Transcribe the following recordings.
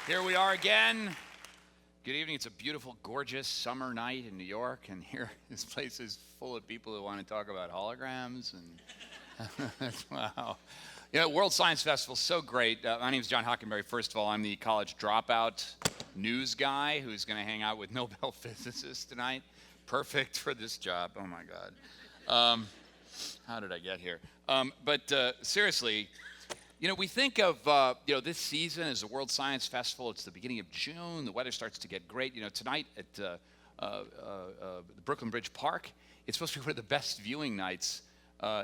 Here we are again. Good evening. It's a beautiful, gorgeous summer night in New York, and here this place is full of people who want to talk about holograms. And wow. You know, World Science Festival is so great. My name is John Hockenberry. First of all, I'm the college dropout news guy who's going to hang out with Nobel physicists tonight. Perfect for this job. Oh my God. How did I get here? Seriously, you know, we think of, this season as the World Science Festival. It's the beginning of June. The weather starts to get great. You know, tonight at the Brooklyn Bridge Park, it's supposed to be one of the best viewing nights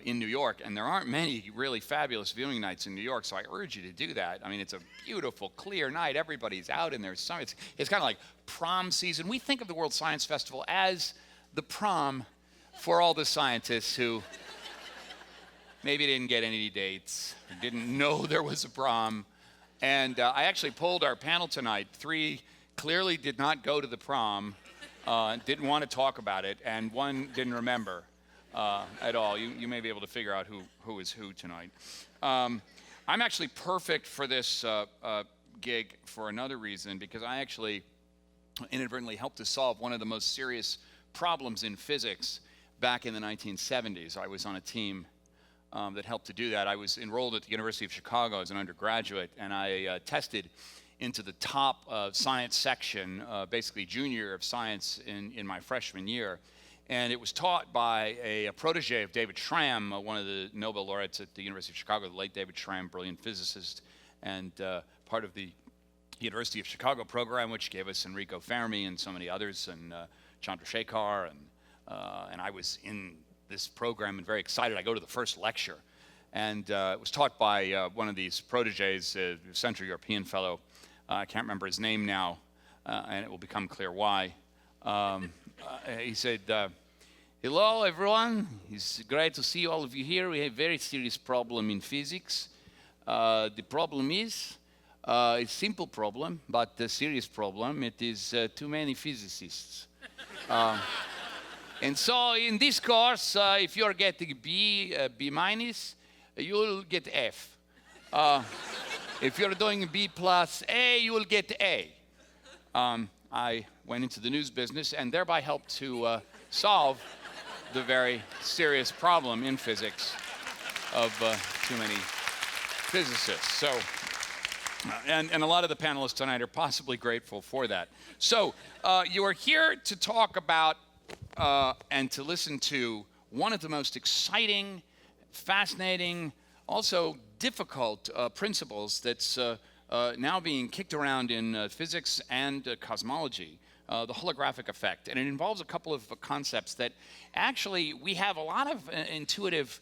in New York. And there aren't many really fabulous viewing nights in New York, so I urge you to do that. I mean, it's a beautiful, clear night. Everybody's out in their summer. It's kind of like prom season. We think of the World Science Festival as the prom for all the scientists who maybe didn't get any dates, didn't know there was a prom. And I actually polled our panel tonight. 3 clearly did not go to the prom, didn't want to talk about it, and 1 didn't remember at all. You may be able to figure out who is who tonight. I'm actually perfect for this gig for another reason, because I actually inadvertently helped to solve one of the most serious problems in physics back in the 1970s. I was on a team that helped to do that. I was enrolled at the University of Chicago as an undergraduate, and I tested into the top science section, basically junior year of science in my freshman year. And it was taught by a protege of David Schramm, one of the Nobel laureates at the University of Chicago, the late David Schramm, brilliant physicist, and part of the University of Chicago program, which gave us Enrico Fermi and so many others, and Chandrasekhar, and I was in this program and very excited. I go to the first lecture, and it was taught by one of these proteges, a Central European fellow. I can't remember his name now, and it will become clear why. He said, "Hello, everyone. It's great to see all of you here. We have a very serious problem in physics. The problem is, it's a simple problem, but a serious problem. It is too many physicists. And so in this course, if you're getting B minus, you'll get F. If you're doing B plus A, you will get A." I went into the news business and thereby helped to solve the very serious problem in physics of too many physicists. So, and a lot of the panelists tonight are possibly grateful for that. So, you are here to talk about and to listen to one of the most exciting, fascinating, also difficult principles that's now being kicked around in physics and cosmology, the holographic effect. And it involves a couple of concepts that actually we have a lot of intuitive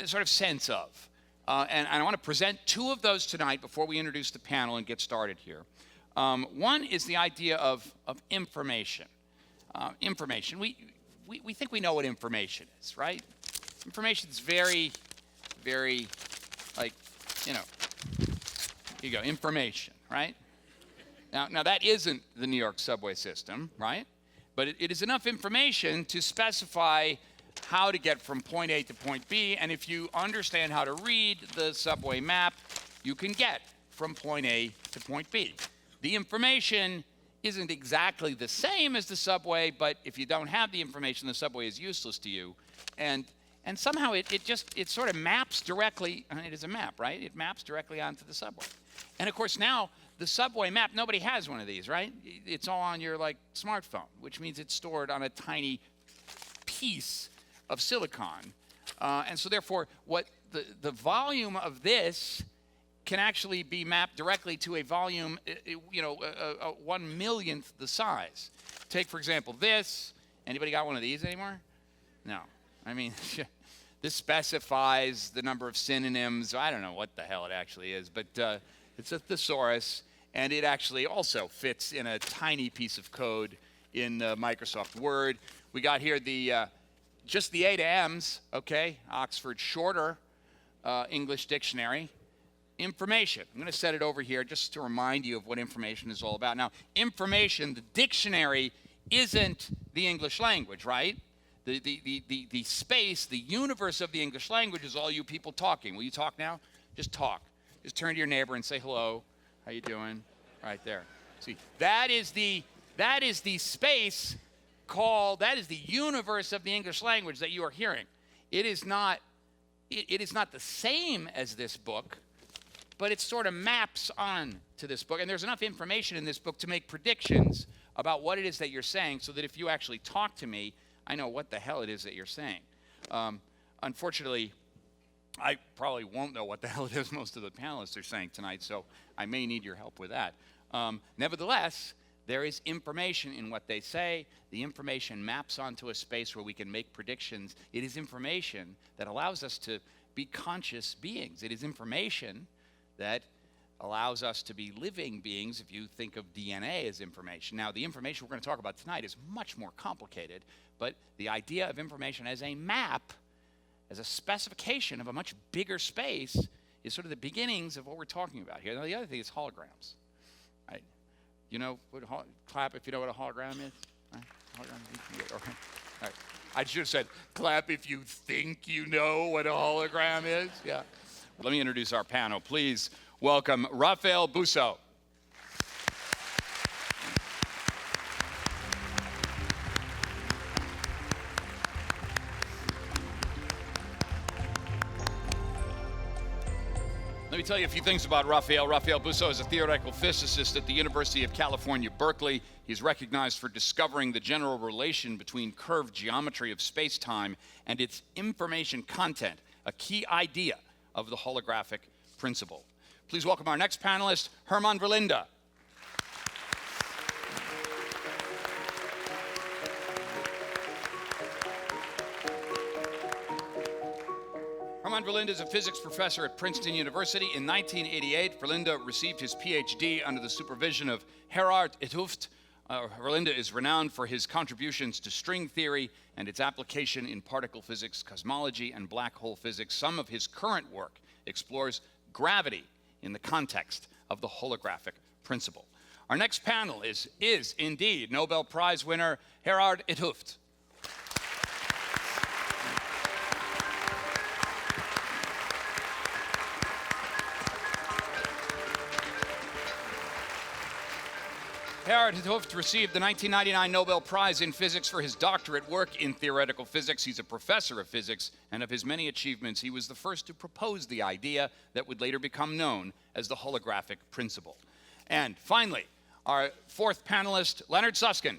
sort of sense of. And I want to present 2 of those tonight before we introduce the panel and get started here. One is the idea of information. Information. We think we know what information is, right? Information is very, very, like, you know, here you go, information, right? Now that isn't the New York subway system, right? But it is enough information to specify how to get from point A to point B, and if you understand how to read the subway map, you can get from point A to point B. The information isn't exactly the same as the subway, but if you don't have the information, the subway is useless to you. And somehow it sort of maps directly, I mean, it is a map, right? It maps directly onto the subway. And of course now, the subway map, nobody has one of these, right? It's all on your smartphone, which means it's stored on a tiny piece of silicon. And so therefore, what the volume of this can actually be mapped directly to a volume, 1/1,000,000th the size. Take, for example, this. Anybody got one of these anymore? No. I mean, this specifies the number of synonyms. I don't know what the hell it actually is, but it's a thesaurus, and it actually also fits in a tiny piece of code in Microsoft Word. We got here just the A to M's, okay? Oxford Shorter English Dictionary. Information. I'm going to set it over here just to remind you of what information is all about. Now, information, the dictionary, isn't the English language, right? The space, the universe of the English language is all you people talking. Will you talk now? Just talk. Just turn to your neighbor and say hello. How you doing? right there. See, that is the space called, that is the universe of the English language that you are hearing. It is not the same as this book, but it sort of maps on to this book. And there's enough information in this book to make predictions about what it is that you're saying, so that if you actually talk to me, I know what the hell it is that you're saying. Unfortunately, I probably won't know what the hell it is most of the panelists are saying tonight, so I may need your help with that. Nevertheless, there is information in what they say. The information maps onto a space where we can make predictions. It is information that allows us to be conscious beings. It is information that allows us to be living beings if you think of DNA as information. Now, the information we're going to talk about tonight is much more complicated, but the idea of information as a map, as a specification of a much bigger space, is sort of the beginnings of what we're talking about here. Now, the other thing is holograms, right? You know, clap if you know what a hologram is. Right? Hologram, all right. I should have said, clap if you think you know what a hologram is. Yeah. Let me introduce our panel. Please welcome Raphael Busso. Let me tell you a few things about Raphael. Raphael Busso is a theoretical physicist at the University of California, Berkeley. He's recognized for discovering the general relation between curved geometry of space-time and its information content, a key idea of the holographic principle. Please welcome our next panelist, Herman Verlinde. Herman Verlinde is a physics professor at Princeton University. In 1988, Verlinde received his PhD under the supervision of Gerard 't Hooft. Verlinde is renowned for his contributions to string theory and its application in particle physics, cosmology, and black hole physics. Some of his current work explores gravity in the context of the holographic principle. Our next panel is indeed Nobel Prize winner Gerard 't Hooft. Gerard 't Hooft received the 1999 Nobel Prize in Physics for his doctorate work in theoretical physics. He's a professor of physics, and of his many achievements, he was the first to propose the idea that would later become known as the holographic principle. And finally, our fourth panelist, Leonard Susskind.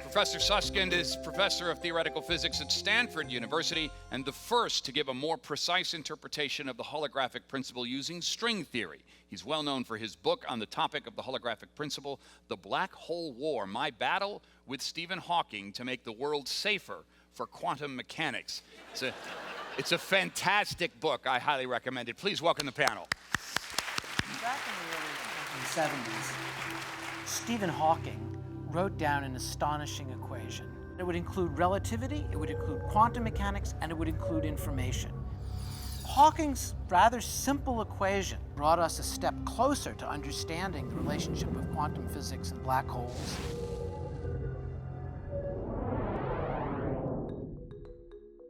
Professor Susskind is professor of theoretical physics at Stanford University and the first to give a more precise interpretation of the holographic principle using string theory. He's well known for his book on the topic of the holographic principle, The Black Hole War, My Battle with Stephen Hawking to Make the World Safer for Quantum Mechanics. It's a fantastic book. I highly recommend it. Please welcome the panel. Back in the early 1970s, Stephen Hawking wrote down an astonishing equation. It would include relativity, it would include quantum mechanics, and it would include information. Hawking's rather simple equation brought us a step closer to understanding the relationship of quantum physics and black holes.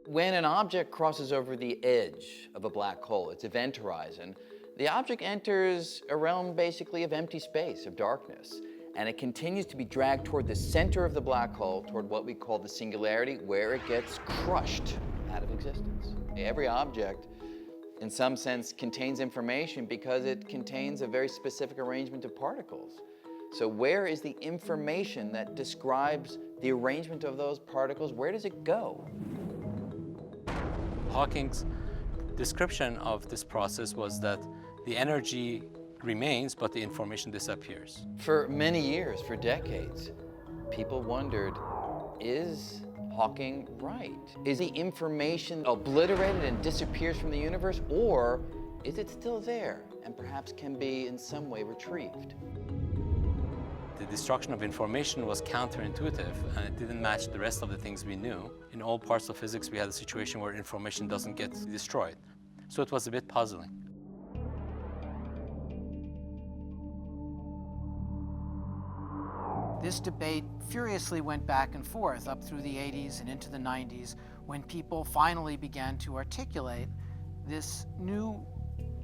When an object crosses over the edge of a black hole, its event horizon, the object enters a realm basically of empty space, of darkness. And it continues to be dragged toward the center of the black hole, toward what we call the singularity, where it gets crushed out of existence. Every object, in some sense, contains information because it contains a very specific arrangement of particles. So where is the information that describes the arrangement of those particles? Where does it go? Hawking's description of this process was that the energy remains, but the information disappears. For many years, for decades, people wondered, is Hawking right? Is the information obliterated and disappears from the universe, or is it still there and perhaps can be in some way retrieved? The destruction of information was counterintuitive, and it didn't match the rest of the things we knew. In all parts of physics, we had a situation where information doesn't get destroyed. So it was a bit puzzling. This debate furiously went back and forth up through the 80s and into the 90s when people finally began to articulate this new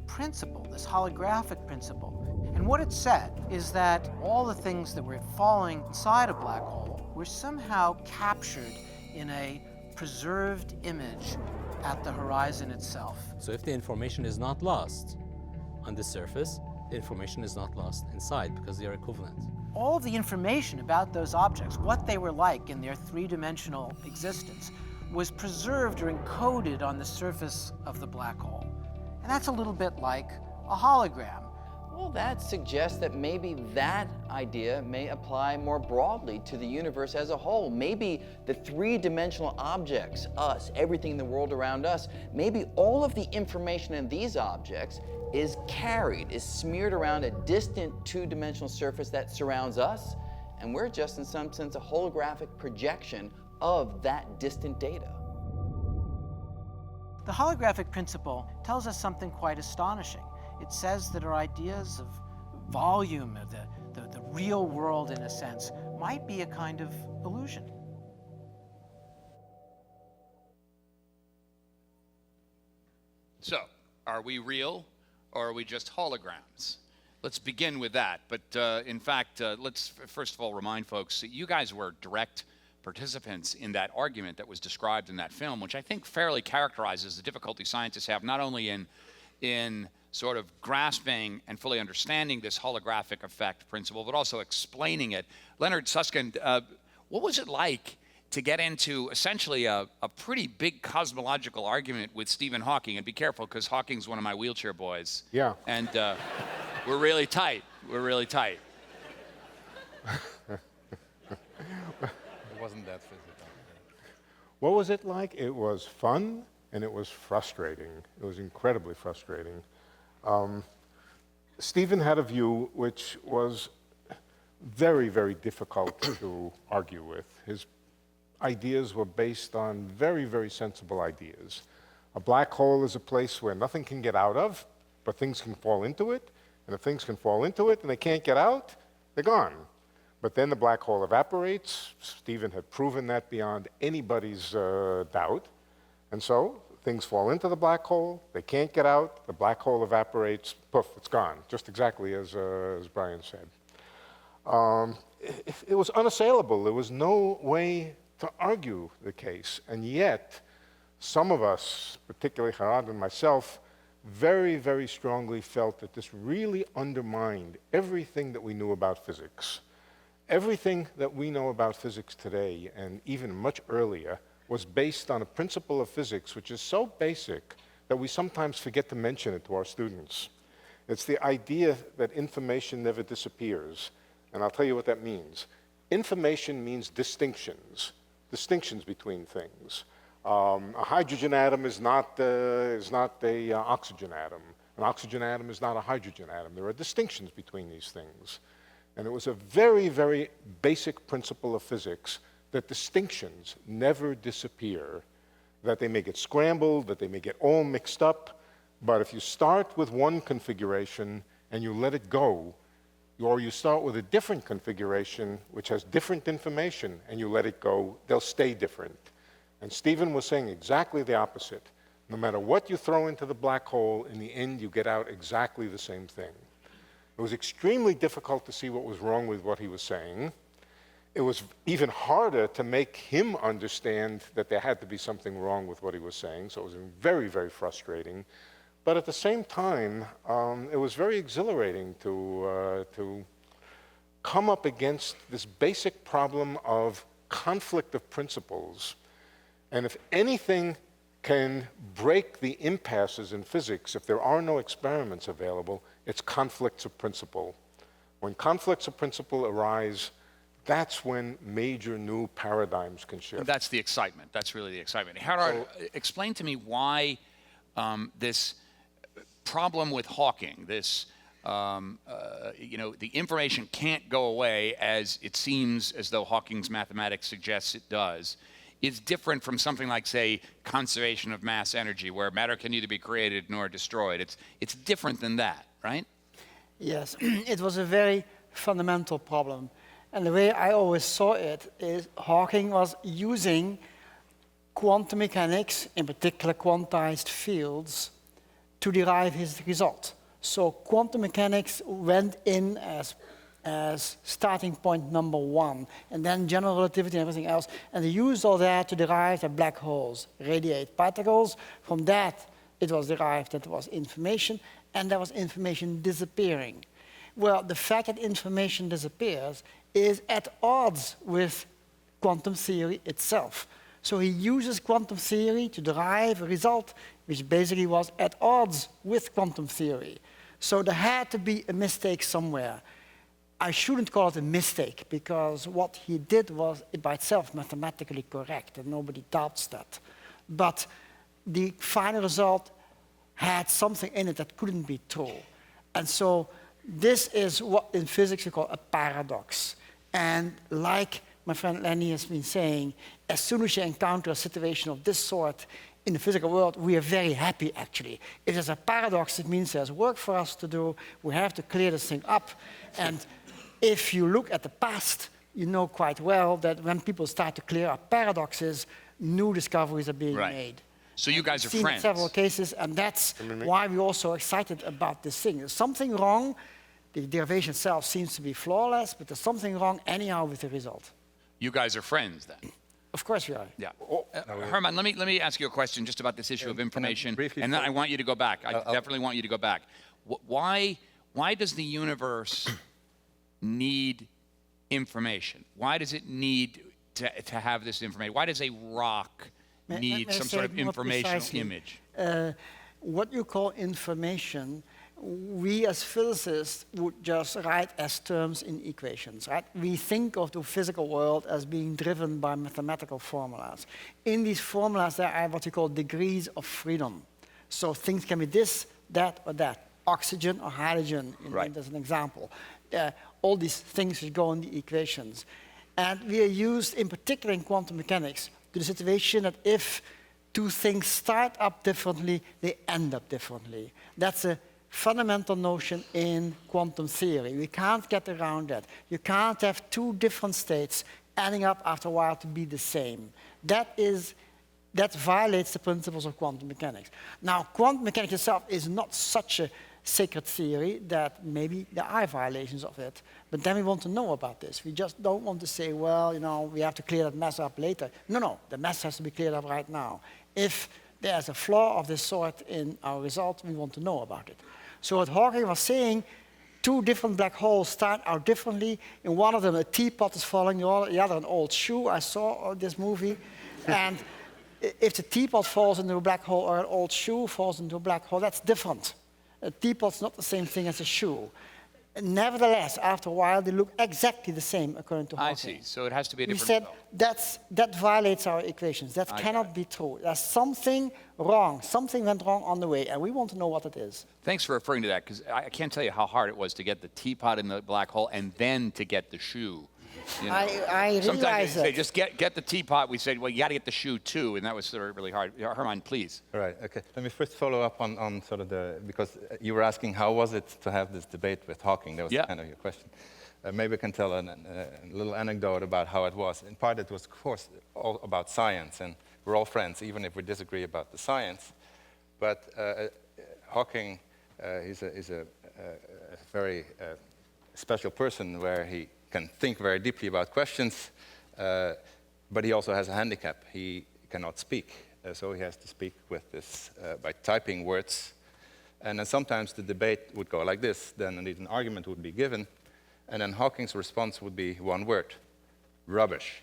principle, this holographic principle. And what it said is that all the things that were falling inside a black hole were somehow captured in a preserved image at the horizon itself. So if the information is not lost on the surface, the information is not lost inside because they are equivalent. All of the information about those objects, what they were like in their three-dimensional existence, was preserved or encoded on the surface of the black hole. And that's a little bit like a hologram. Well, that suggests that maybe that idea may apply more broadly to the universe as a whole. Maybe the three-dimensional objects, us, everything in the world around us, maybe all of the information in these objects is carried, is smeared around a distant two-dimensional surface that surrounds us, and we're just in some sense a holographic projection of that distant data. The holographic principle tells us something quite astonishing. It says that our ideas of volume, of the real world in a sense, might be a kind of illusion. So, are we real or are we just holograms? Let's begin with that. But in fact, let's first of all remind folks that you guys were direct participants in that argument that was described in that film, which I think fairly characterizes the difficulty scientists have not only in sort of grasping and fully understanding this holographic effect principle, but also explaining it. Leonard Susskind, what was it like to get into essentially a pretty big cosmological argument with Stephen Hawking? And be careful, because Hawking's one of my wheelchair boys. Yeah. And we're really tight. We're really tight. It wasn't that physical. What was it like? It was fun and it was frustrating. It was incredibly frustrating. Stephen had a view which was very, very difficult to argue with. His ideas were based on very, very sensible ideas. A black hole is a place where nothing can get out of, but things can fall into it. And if things can fall into it and they can't get out, they're gone. But then the black hole evaporates. Stephen had proven that beyond anybody's doubt. And so things fall into the black hole, they can't get out, the black hole evaporates, poof, it's gone, just exactly as Brian said. It was unassailable. There was no way to argue the case. And yet, some of us, particularly Harad and myself, very, very strongly felt that this really undermined everything that we knew about physics. Everything that we know about physics today, and even much earlier, was based on a principle of physics which is so basic that we sometimes forget to mention it to our students. It's the idea that information never disappears. And I'll tell you what that means. Information means distinctions between things. A hydrogen atom is not a oxygen atom. An oxygen atom is not a hydrogen atom. There are distinctions between these things. And it was a very, very basic principle of physics that distinctions never disappear, that they may get scrambled, that they may get all mixed up, but if you start with one configuration and you let it go, or you start with a different configuration which has different information and you let it go, they'll stay different. And Stephen was saying exactly the opposite. No matter what you throw into the black hole, in the end you get out exactly the same thing. It was extremely difficult to see what was wrong with what he was saying. It was even harder to make him understand that there had to be something wrong with what he was saying, so it was very, very frustrating. But at the same time, it was very exhilarating to come up against this basic problem of conflict of principles. And if anything can break the impasses in physics, if there are no experiments available, it's conflicts of principle. When conflicts of principle arise, that's when major new paradigms can shift. And that's the excitement. That's really the excitement. Harald, explain to me why this problem with Hawking, this, the information can't go away as it seems as though Hawking's mathematics suggests it does, is different from something like, say, conservation of mass energy, where matter can neither be created nor destroyed. It's different than that, right? Yes, it was a very fundamental problem. And the way I always saw it is Hawking was using quantum mechanics, in particular quantized fields, to derive his result. So quantum mechanics went in as starting point number one, and then general relativity and everything else, and they used all that to derive that black holes radiate particles. From that, it was derived that there was information, and there was information disappearing. Well, the fact that information disappears is at odds with quantum theory itself. So he uses quantum theory to derive a result which basically was at odds with quantum theory. So there had to be a mistake somewhere. I shouldn't call it a mistake, because what he did was by itself mathematically correct, and nobody doubts that. But the final result had something in it that couldn't be true. And so this is what in physics we call a paradox. And like my friend Lenny has been saying, as soon as you encounter a situation of this sort in the physical world, we are very happy, actually. If there's a paradox, it means there's work for us to do. We have to clear this thing up. And if you look at the past, you know quite well that when people start to clear up paradoxes, new discoveries are being made. So you guys are We've seen friends. several cases, and that's why we're also excited about this thing. There's something wrong. The derivation itself seems to be flawless, but there's something wrong anyhow with the result. You guys are friends then? Of course we are. Yeah. Herman, let me ask you a question just about this issue of information, and then I want you to go back. I definitely want you to go back. Why does the universe need information? Why does it need to have this information? Why does a rock need some sort of informational image? What you call information, we as physicists would just write as terms in equations, right? We think of the physical world as being driven by mathematical formulas. In these formulas, there are what we call degrees of freedom. So things can be this, that, or that. Oxygen or hydrogen, as an example. All these things which go in the equations. And we are used, in particular in quantum mechanics, to the situation that if two things start up differently, they end up differently. That's a fundamental notion in quantum theory. We can't get around that. You can't have two different states ending up after a while to be the same. That violates the principles of quantum mechanics. Now, quantum mechanics itself is not such a sacred theory that maybe there are violations of it, but then we want to know about this. We just don't want to say, well, you know, we have to clear that mess up later. No, the mess has to be cleared up right now. If there's a flaw of this sort in our result, we want to know about it. So what Hawking was saying, two different black holes start out differently. In one of them, a teapot is falling, the other an old shoe. I saw this movie. And if the teapot falls into a black hole or an old shoe falls into a black hole, that's different. A teapot's not the same thing as a shoe. Nevertheless, after a while, they look exactly the same, according to Hawking. I see. So it has to be a different... We said that violates our equations. That cannot be true. There's something wrong. Something went wrong on the way, and we want to know what it is. Thanks for referring to that, because I can't tell you how hard it was to get the teapot in the black hole and then to get the shoe. You know? I Sometimes realize they say, that. just get the teapot. We said, well, you got to get the shoe too, and that was sort of really hard. Herman, please. Right, okay. Let me first follow up on sort of because you were asking how was it to have this debate with Hawking. That was kind of your question. Maybe I can tell a little anecdote about how it was. In part, it was, of course, all about science, and we're all friends, even if we disagree about the science. But Hawking is a very special person where he can think very deeply about questions, but he also has a handicap. He cannot speak, so he has to speak with this by typing words. And then sometimes the debate would go like this, then indeed an argument would be given, and then Hawking's response would be one word: rubbish.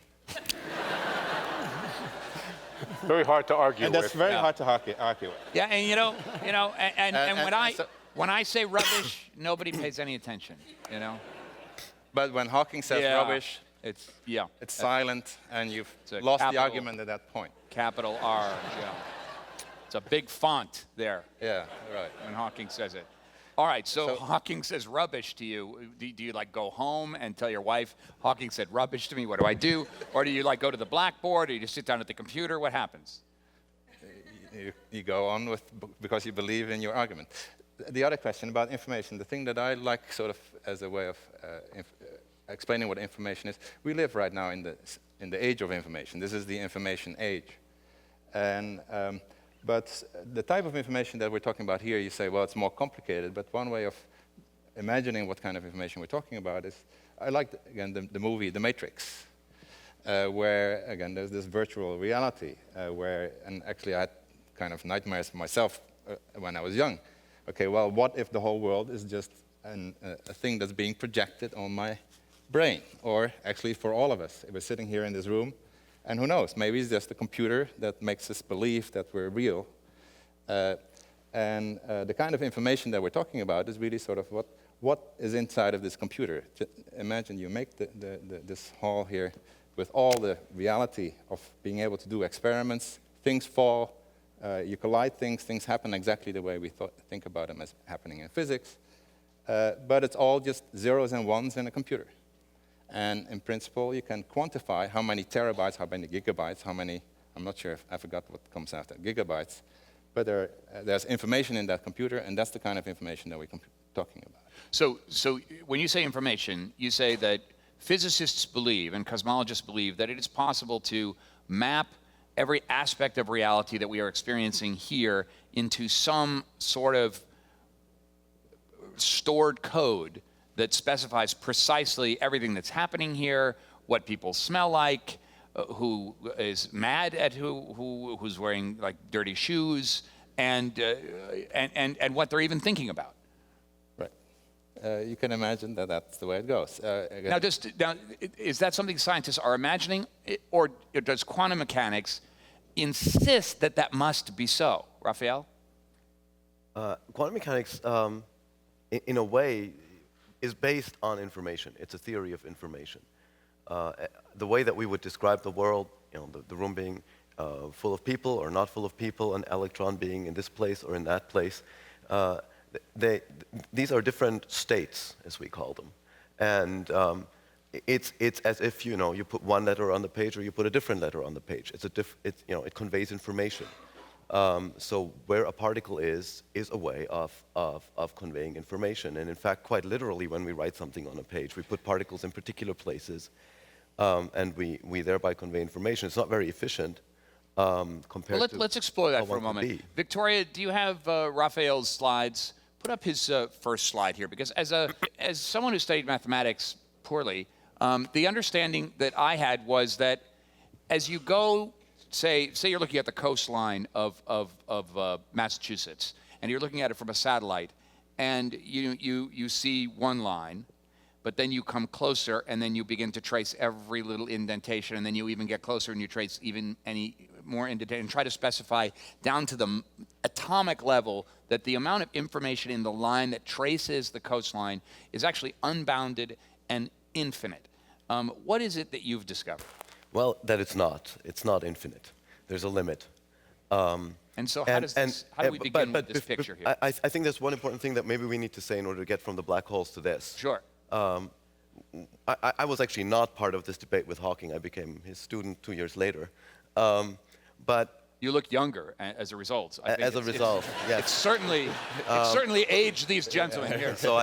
Very hard to argue and with. that's very hard to argue with. Yeah, and when I say rubbish, nobody pays any attention, you know? But when Hawking says rubbish, it's silent, and you've lost the argument at that point. Capital R, It's a big font there. Yeah, right. When Hawking says it. All right, so Hawking says rubbish to you. Do you like go home and tell your wife, Hawking said rubbish to me, what do I do? Or do you like go to the blackboard, or you just sit down at the computer? What happens? You go on with, because you believe in your argument. The other question about information, the thing that I like sort of as a way of explaining what information is. We live right now in the age of information. This is the information age. And, but the type of information that we're talking about here, you say, well, it's more complicated, but one way of imagining what kind of information we're talking about is, I like, again, the movie The Matrix, where, again, there's this virtual reality, where, and actually I had kind of nightmares myself when I was young. Okay, well, what if the whole world is just a thing that's being projected on my brain, or actually for all of us? If we're sitting here in this room, and who knows, maybe it's just a computer that makes us believe that we're real. And the kind of information that we're talking about is really sort of what is inside of this computer. Imagine you make this hall here with all the reality of being able to do experiments, things fall, you collide things happen exactly the way we think about them as happening in physics, but it's all just zeros and ones in a computer. And in principle, you can quantify how many terabytes, how many gigabytes, how many, I'm not sure, I forgot what comes after gigabytes, but there's information in that computer, and that's the kind of information that we're talking about. So when you say information, you say that physicists believe and cosmologists believe that it is possible to map every aspect of reality that we are experiencing here into some sort of stored code that specifies precisely everything that's happening here, what people smell like, who is mad at who's wearing like dirty shoes, and what they're even thinking about. Right. You can imagine that that's the way it goes. Now, is that something scientists are imagining, or does quantum mechanics insist that that must be so? Raphael? Quantum mechanics, in a way, is based on information. It's a theory of information. The way that we would describe the world, the room being full of people or not full of people, an electron being in this place or in that place, these are different states, as we call them. And it's as if you put one letter on the page or you put a different letter on the page. It conveys information. So where a particle is a way of conveying information. And in fact, quite literally, when we write something on a page, we put particles in particular places, and we thereby convey information. It's not very efficient compared to let's explore that for a moment. Victoria, do you have Raphael's slides? Put up his first slide here, because as someone who studied mathematics poorly, the understanding that I had was that as you go, say you're looking at the coastline of Massachusetts, and you're looking at it from a satellite, and you see one line, but then you come closer, and then you begin to trace every little indentation, and then you even get closer, and you trace even any more indentation, and try to specify down to the atomic level that the amount of information in the line that traces the coastline is actually unbounded and infinite. What is it that you've discovered? Well, that it's not. It's not infinite. There's a limit. And so how do we begin with this picture here? I think there's one important thing that maybe we need to say in order to get from the black holes to this. Sure. I was actually not part of this debate with Hawking. I became his student 2 years later. But you look younger as a result. I think as a result, yes. It's certainly aged these gentlemen here. So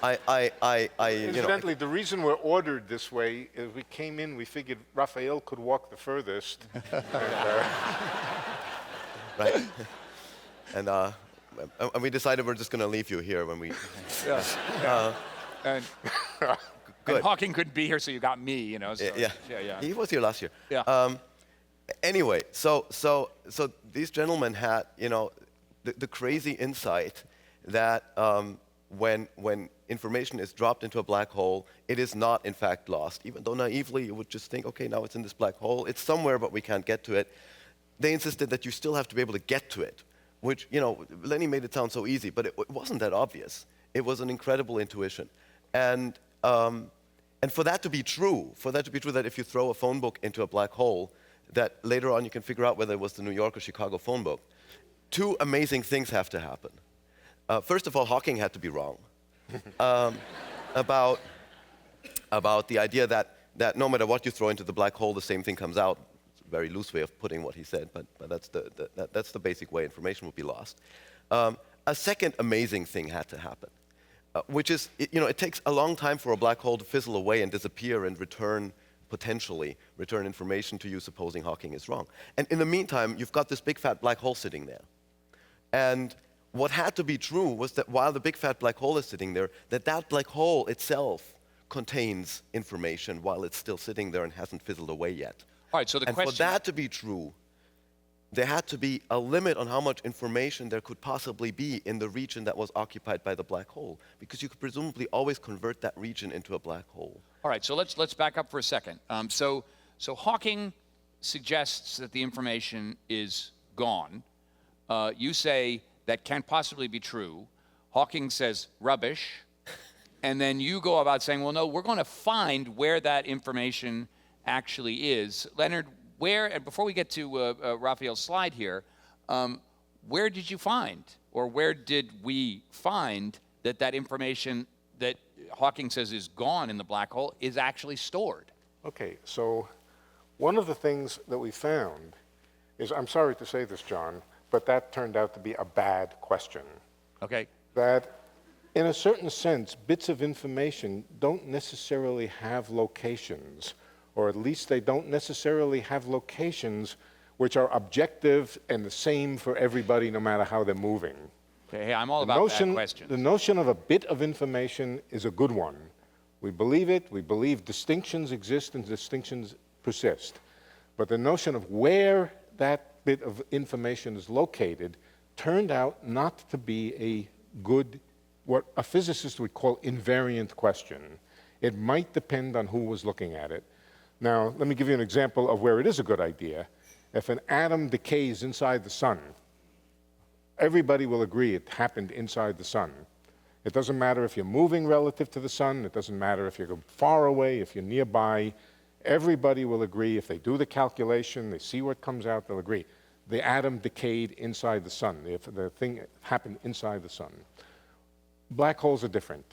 Incidentally, the reason we're ordered this way is we came in, we figured Raphael could walk the furthest. Right. And we decided we're just going to leave you here when we... And Hawking couldn't be here, so you got me, So, yeah. He was here last year. Yeah. Anyway, so these gentlemen had, the crazy insight that when information is dropped into a black hole, it is not in fact lost. Even though naively you would just think, okay, now it's in this black hole, it's somewhere, but we can't get to it. They insisted that you still have to be able to get to it, which, Lenny made it sound so easy, but it wasn't that obvious. It was an incredible intuition. And for that to be true, that if you throw a phone book into a black hole, that later on you can figure out whether it was the New York or Chicago phone book, two amazing things have to happen. First of all, Hawking had to be wrong about the idea that no matter what you throw into the black hole, the same thing comes out. It's a very loose way of putting what he said, but that's the basic way information would be lost. A second amazing thing had to happen. which is, it takes a long time for a black hole to fizzle away and disappear and return, potentially, return information to you, supposing Hawking is wrong. And in the meantime, you've got this big fat black hole sitting there. And what had to be true was that while the big fat black hole is sitting there, that black hole itself contains information while it's still sitting there and hasn't fizzled away yet. All right, so the and question... for that to be true, there had to be a limit on how much information there could possibly be in the region that was occupied by the black hole, because you could presumably always convert that region into a black hole. All right, so let's back up for a second. So Hawking suggests that the information is gone. You say that can't possibly be true. Hawking says they're and then you go about saying, well, no, we're going to find where that information actually is. Leonard, where, and before we get to Raphael's slide here, where did you find, or where did we find that information that Hawking says is gone in the black hole is actually stored? Okay, so one of the things that we found is, I'm sorry to say this, John, but that turned out to be a bad question. Okay. That in a certain sense, bits of information don't necessarily have locations, or at least they don't necessarily have locations which are objective and the same for everybody no matter how they're moving. Okay, hey, I'm all about that question. The notion of a bit of information is a good one. We believe it, we believe distinctions exist and distinctions persist. But the notion of where that bit of information is located turned out not to be a good, what a physicist would call invariant question. It might depend on who was looking at it. Now, let me give you an example of where it is a good idea. If an atom decays inside the sun, everybody will agree it happened inside the sun. It doesn't matter if you're moving relative to the sun, it doesn't matter if you're far away, if you're nearby. Everybody will agree, if they do the calculation, they see what comes out, they'll agree. The atom decayed inside the sun, if the thing happened inside the sun. Black holes are different.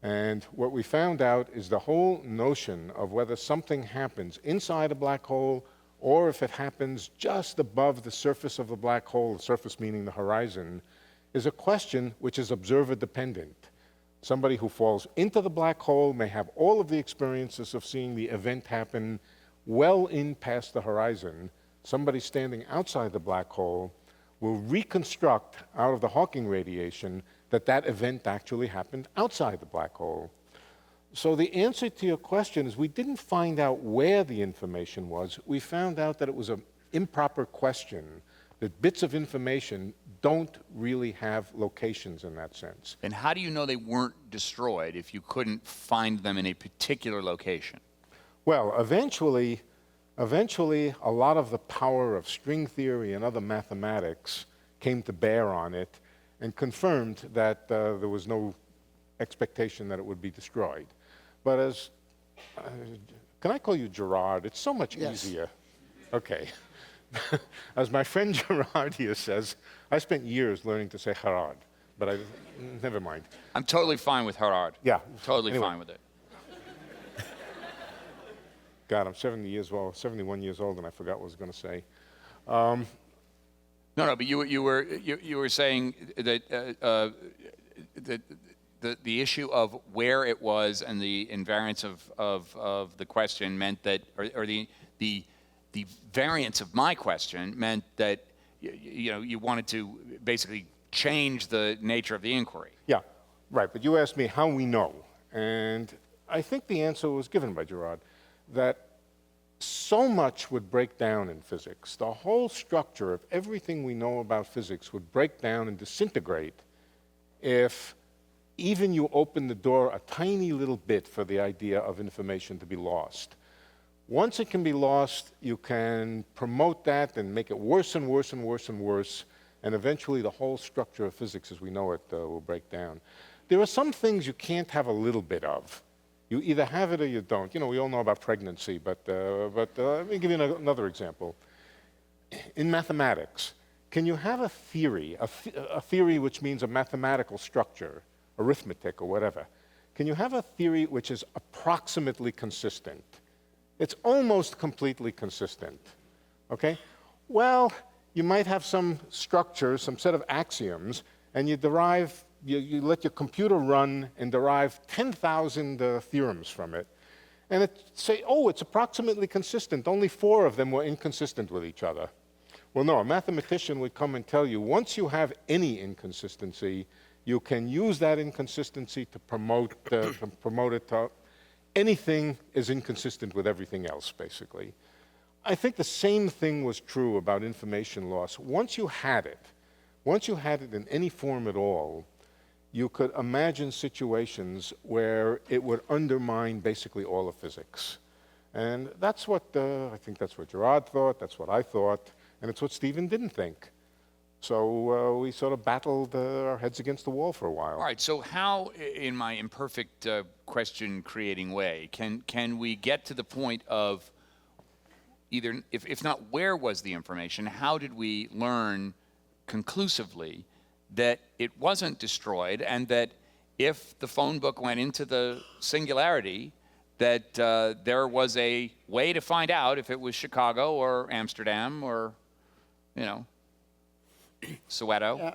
And what we found out is the whole notion of whether something happens inside a black hole or if it happens just above the surface of the black hole, the surface meaning the horizon, is a question which is observer dependent. Somebody who falls into the black hole may have all of the experiences of seeing the event happen well in past the horizon. Somebody standing outside the black hole will reconstruct out of the Hawking radiation that event actually happened outside the black hole. So the answer to your question is we didn't find out where the information was. We found out that it was an improper question, that bits of information don't really have locations in that sense. And how do you know they weren't destroyed if you couldn't find them in a particular location? Well, eventually, a lot of the power of string theory and other mathematics came to bear on it and confirmed that there was no expectation that it would be destroyed. But as, can I call you Gerard? It's so much easier. Okay. As my friend Gerard here says, I spent years learning to say Gerard, but never mind. I'm totally fine with Gerard. Yeah. Totally anyway. fine with it. God, I'm 71 years old, and I forgot what I was going to say. No, but you were saying that the issue of where it was and the invariance of the question meant that, or the variance of my question meant that you wanted to basically change the nature of the inquiry. Yeah, right. But you asked me how we know, and I think the answer was given by Gerard, that so much would break down in physics. The whole structure of everything we know about physics would break down and disintegrate if even you open the door a tiny little bit for the idea of information to be lost. Once it can be lost, you can promote that and make it worse and worse and worse and worse, and eventually the whole structure of physics as we know it will break down. There are some things you can't have a little bit of. You either have it or you don't. You know, we all know about pregnancy, but let me give you another example. In mathematics, can you have a theory, a theory which means a mathematical structure, arithmetic or whatever? Can you have a theory which is approximately consistent? It's almost completely consistent, okay? Well, you might have some structure, some set of axioms, and you derive you let your computer run and derive 10,000 theorems from it, and it say, oh, it's approximately consistent. Only 4 of them were inconsistent with each other. Well, no, a mathematician would come and tell you, once you have any inconsistency, you can use that inconsistency to promote it to anything is inconsistent with everything else, basically. I think the same thing was true about information loss. Once you had it in any form at all, you could imagine situations where it would undermine basically all of physics. And that's what, I think that's what Gerard thought, that's what I thought, and it's what Stephen didn't think. So we sort of battled our heads against the wall for a while. All right, so how, in my imperfect question-creating way, can we get to the point of either, if not where was the information, how did we learn conclusively that it wasn't destroyed, and that if the phone book went into the singularity, that there was a way to find out if it was Chicago or Amsterdam or, you know, Soweto? Yeah.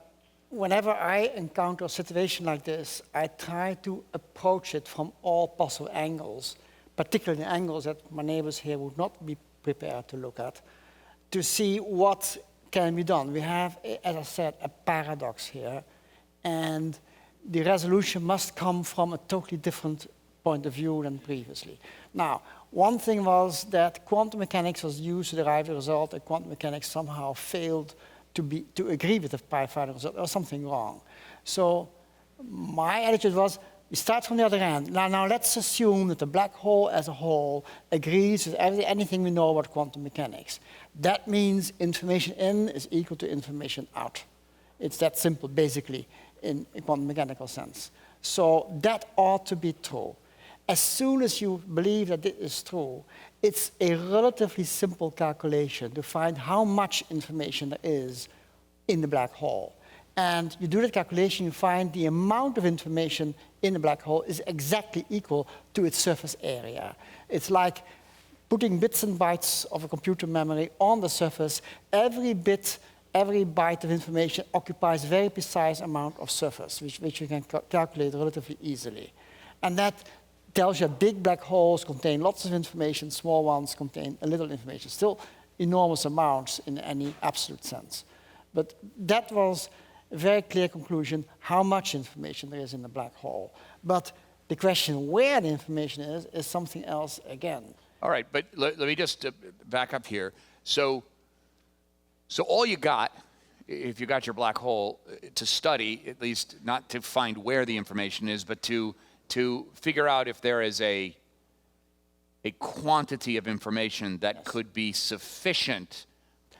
Whenever I encounter a situation like this, I try to approach it from all possible angles, particularly angles that my neighbors here would not be prepared to look at, to see what can be done. We have, as I said, a paradox here, and the resolution must come from a totally different point of view than previously. Now, one thing was that quantum mechanics was used to derive the result, and quantum mechanics somehow failed to agree with the final result. There was something wrong. So my attitude was, we start from the other end. Now let's assume that the black hole as a whole agrees with anything we know about quantum mechanics. That means information in is equal to information out. It's that simple, basically, in a quantum mechanical sense. So that ought to be true. As soon as you believe that this is true, it's a relatively simple calculation to find how much information there is in the black hole. And you do that calculation, you find the amount of information in the black hole is exactly equal to its surface area. It's like putting bits and bytes of a computer memory on the surface. Every bit, every byte of information occupies a very precise amount of surface, which you can calculate relatively easily. And that tells you that big black holes contain lots of information, small ones contain a little information, still enormous amounts in any absolute sense. But that was a very clear conclusion, how much information there is in the black hole. But the question where the information is something else again. All right, but let me just back up here. So all you got, if you got your black hole, to study, at least not to find where the information is, but to figure out if there is a quantity of information that could be sufficient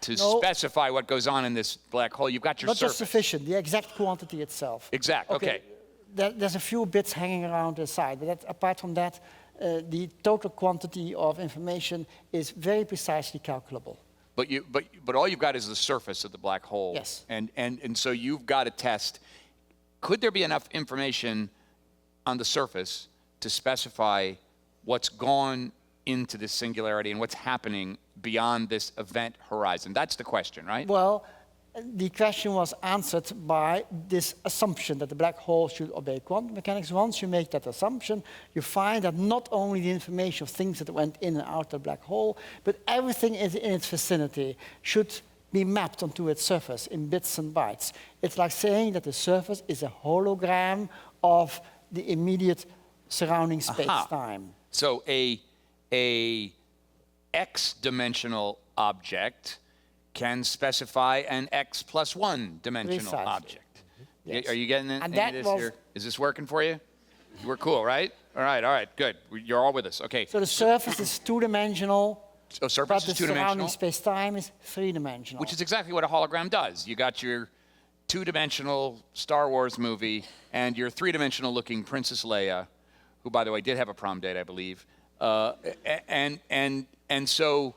to specify what goes on in this black hole. You've got your surface. Not just sufficient, the exact quantity itself. Exact, okay. There's a few bits hanging around the side, but apart from that, the total quantity of information is very precisely calculable. But all you've got is the surface of the black hole. Yes. And so you've got to test, could there be enough information on the surface to specify what's gone into this singularity and what's happening beyond this event horizon? That's the question, right? Well, the question was answered by this assumption that the black hole should obey quantum mechanics. Once you make that assumption, you find that not only the information of things that went in and out of the black hole, but everything in its vicinity should be mapped onto its surface in bits and bytes. It's like saying that the surface is a hologram of the immediate surrounding space-time. So a x-dimensional object can specify an x plus 1 dimensional object. Yes. Are you getting into this here? Is this working for you? We're cool, right? All right, good. You're all with us. Okay. So the surface is two-dimensional. So surface is two-dimensional. But the surrounding space-time is three-dimensional. Which is exactly what a hologram does. You got your two-dimensional Star Wars movie and your three-dimensional looking Princess Leia, who, by the way, did have a prom date, I believe. And so,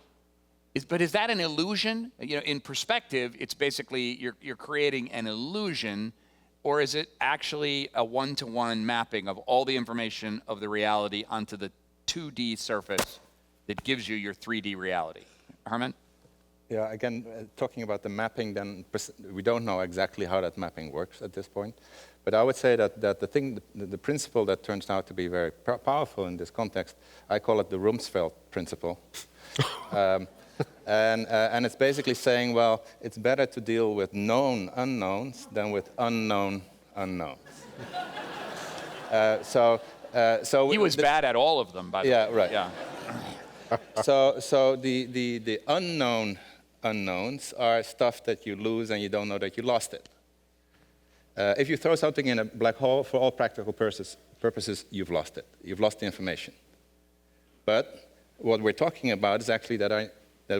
but is that an illusion? You know, in perspective, it's basically you're creating an illusion, or is it actually a one-to-one mapping of all the information of the reality onto the 2D surface that gives you your 3D reality? Herman? Yeah, again, talking about the mapping, then we don't know exactly how that mapping works at this point. But I would say that the principle that turns out to be very powerful in this context, I call it the Rumsfeld principle. And it's basically saying, well, it's better to deal with known unknowns than with unknown unknowns. So He was bad at all of them, by the way. Yeah, right. Yeah. So the unknown unknowns are stuff that you lose and you don't know that you lost it. If you throw something in a black hole, for all practical purposes, you've lost it. You've lost the information. But what we're talking about is actually that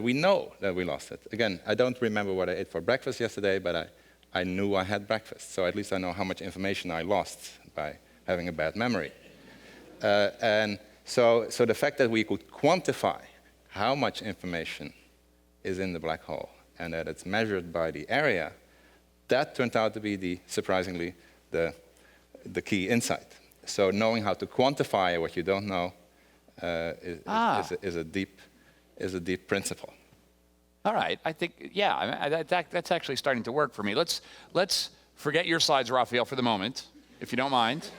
we know that we lost it. Again, I don't remember what I ate for breakfast yesterday, but I knew I had breakfast. So at least I know how much information I lost by having a bad memory. And so the fact that we could quantify how much information is in the black hole and that it's measured by the area, that turned out to be surprisingly the key insight. So knowing how to quantify what you don't know is a deep principle. All right. I think, yeah, that's actually starting to work for me. Let's forget your slides, Raphael, for the moment, if you don't mind,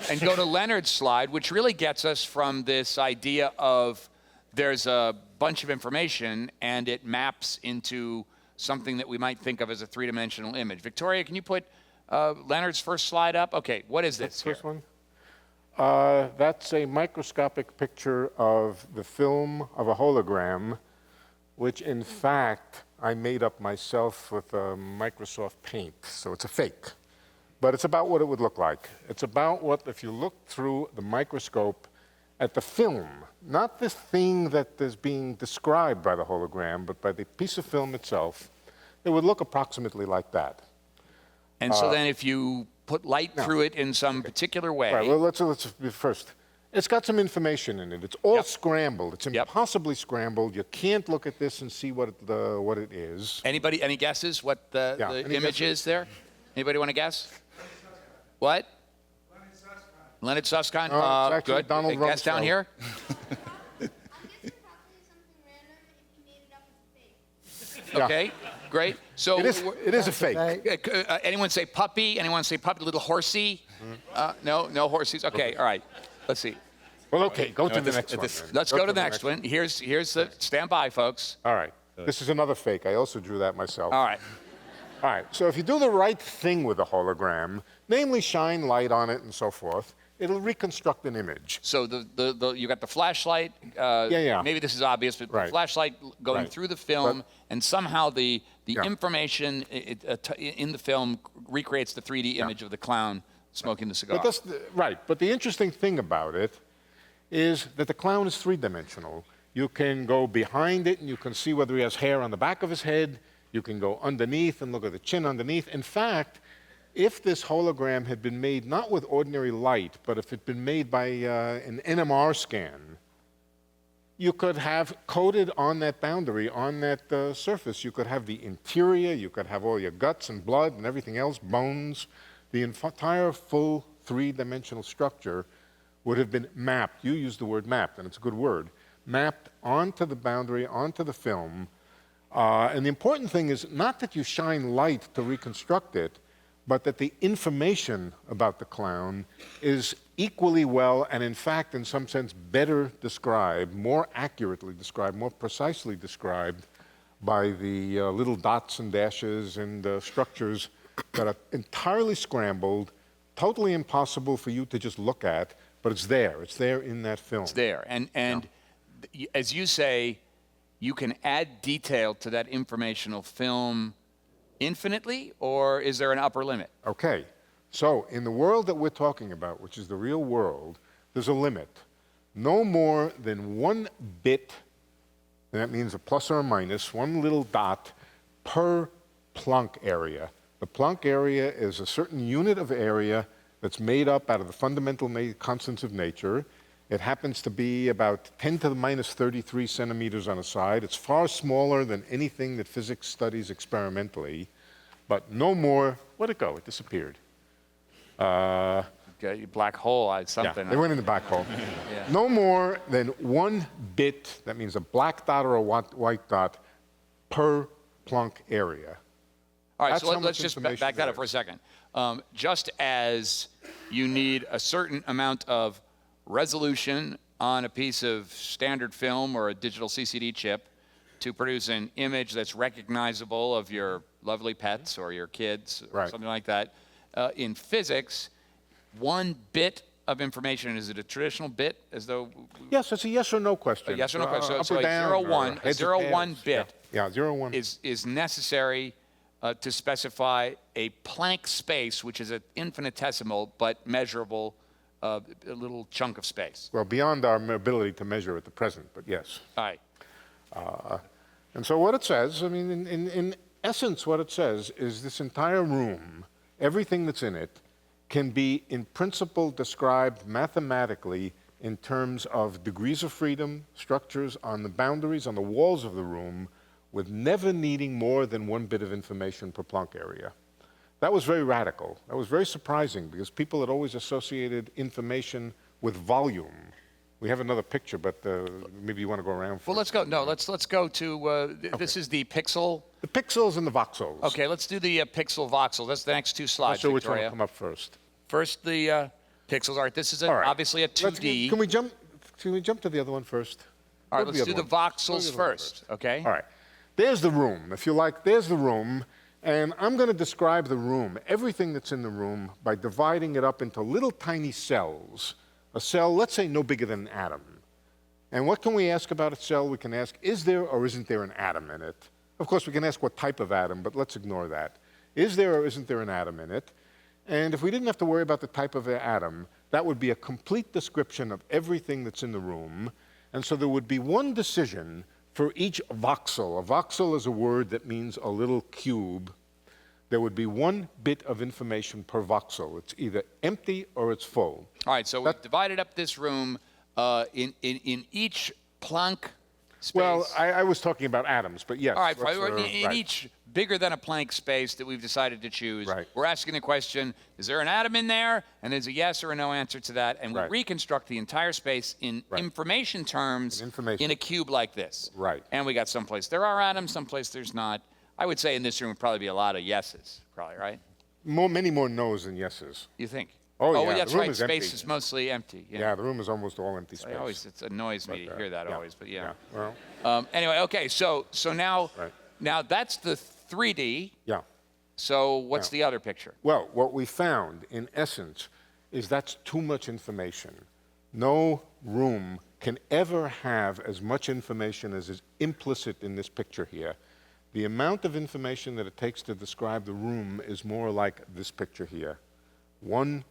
and go to Leonard's slide, which really gets us from this idea of there's a bunch of information and it maps into something that we might think of as a three-dimensional image. Victoria, can you put Leonard's first slide up? Okay, what is this? First one? That's a microscopic picture of the film of a hologram, which in fact I made up myself with Microsoft Paint, so it's a fake. But it's about what it would look like. It's about what, if you look through the microscope at the film, not the thing that is being described by the hologram, but by the piece of film itself, it would look approximately like that. And so then if you put light through it in some particular way. Right, well, let's first. It's got some information in it. It's all scrambled. It's impossibly scrambled. You can't look at this and see what it is. Anybody, any guesses what the image is there? Anybody want to guess? What? Leonard Susskind. No, it's good. Donald A guess down Rumsfeld. here? Okay, great. So It is a fake. anyone say puppy? Anyone say puppy? Little horsey? No horses. Okay, all right. Let's see. Well, okay, go to the next one. then. Let's go to the next one. Here's the stand by, folks. All right. This is another fake. I also drew that myself. All right. All right, so if you do the right thing with a hologram, namely shine light on it and so forth, it'll reconstruct an image. So you got the flashlight. Yeah. Maybe this is obvious, but the flashlight going through the film, and somehow the information in the film recreates the 3D image of the clown smoking the cigar. But the interesting thing about it is that the clown is three-dimensional. You can go behind it and you can see whether he has hair on the back of his head. You can go underneath and look at the chin underneath. In fact, if this hologram had been made not with ordinary light, but if it had been made by an NMR scan, you could have coded on that boundary, on that surface, you could have the interior, you could have all your guts and blood and everything else, bones. The entire full three-dimensional structure would have been mapped. You used the word mapped, and it's a good word. Mapped onto the boundary, onto the film. And the important thing is not that you shine light to reconstruct it, but that the information about the clown is equally well and, in fact, in some sense, better described, more accurately described, more precisely described by the little dots and dashes and structures that are entirely scrambled, totally impossible for you to just look at, but it's there. It's there in that film. It's there. And as you say, you can add detail to that informational film infinitely, or is there an upper limit? Okay. So in the world that we're talking about, which is the real world, there's a limit. No more than 1 bit, and that means a plus or a minus, 1 little dot per Planck area. The Planck area is a certain unit of area that's made up out of the fundamental constants of nature. It happens to be about 10 to the minus 33 centimeters on a side. It's far smaller than anything that physics studies experimentally, but no more. Where'd it go? It disappeared. Okay, black hole, something. Yeah, they went in the black hole. No more than 1 bit, that means a black dot or a white dot, per Planck area. All right, That's so how let's much just information back that there up for a second. Just as you need a certain amount of resolution on a piece of standard film or a digital CCD chip to produce an image that's recognizable of your lovely pets or your kids or Right. something like that. In physics, one bit of information, is it a traditional bit, as though Yes, it's a yes or no question. a yes or no question? Up So or a down, 0, or 1, a heads or 0, 1 tails. bit Yeah, 0, 1. is necessary to specify a Planck space, which is an infinitesimal but measurable a little chunk of space. Well, beyond our ability to measure at the present, but yes. All right. And so what it says, I mean, in essence, what it says is this entire room, everything that's in it, can be in principle described mathematically in terms of degrees of freedom, structures on the boundaries, on the walls of the room, with never needing more than 1 bit of information per Planck area. That was very radical. That was very surprising because people had always associated information with volume. We have another picture, but maybe you want to go around. Well, let's go. No, let's go to. This is the pixel. The pixels and the voxels. Okay, let's do the pixel voxel. That's the next 2 slides. So which one will Victoria. come up first? First, the pixels. All right, this is All right. obviously a 2D. Can we jump to the other one first? All right, Go to let's do other the one. voxels Go to the other one first. Okay. All right. There's the room. If you like, there's the room. And I'm going to describe the room, everything that's in the room, by dividing it up into little tiny cells. A cell, let's say, no bigger than an atom. And what can we ask about a cell? We can ask, is there or isn't there an atom in it? Of course, we can ask what type of atom, but let's ignore that. Is there or isn't there an atom in it? And if we didn't have to worry about the type of the atom, that would be a complete description of everything that's in the room. And so there would be one decision for each voxel. A voxel is a word that means a little cube. There would be 1 bit of information per voxel. It's either empty or it's full. All right, so we've divided up this room in each Planck space. Well, I was talking about atoms, but yes. All right, let's, in right. each bigger than a Planck space that we've decided to choose, Right. we're asking the question, is there an atom in there? And there's a yes or a no answer to that. And we Right. reconstruct the entire space in Right. information terms in a cube like this. Right. And we got someplace there are atoms, someplace there's not. I would say in this room would probably be a lot of yeses, probably, right? Many more no's than yeses. You think? Oh, well, yeah, that's the room right. is Space empty. is mostly empty. Yeah, the room is almost all empty space. It annoys me to hear that yeah. always, but yeah. Well, Anyway, okay, so now, Right. now that's the 3D. yeah. So what's the other picture? Well, what we found, in essence, is that's too much information. No room can ever have as much information as is implicit in this picture here. The amount of information that it takes to describe the room is more like this picture here. 1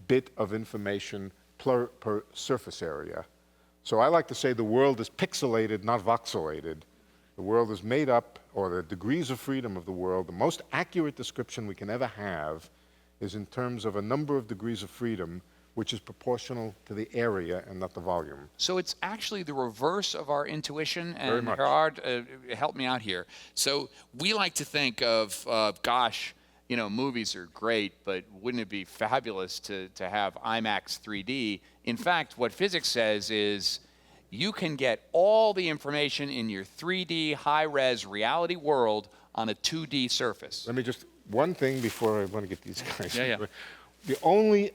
bit of information per surface area. So I like to say the world is pixelated, not voxelated. The world is made up, or the degrees of freedom of the world, the most accurate description we can ever have is in terms of a number of degrees of freedom which is proportional to the area and not the volume. So it's actually the reverse of our intuition. Very And much. Gerard, help me out here. So we like to think of, gosh, you know, movies are great, but wouldn't it be fabulous to have IMAX 3D? In fact, what physics says is you can get all the information in your 3D high-res reality world on a 2D surface. Let me just, one thing before I want to get these guys. Yeah, yeah. The only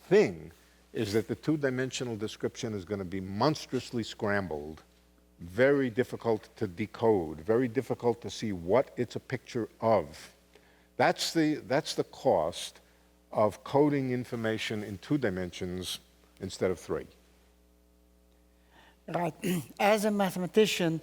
thing is that the 2-dimensional description is going to be monstrously scrambled, very difficult to decode, very difficult to see what it's a picture of. That's the cost of coding information in 2 dimensions instead of 3. Right. As a mathematician,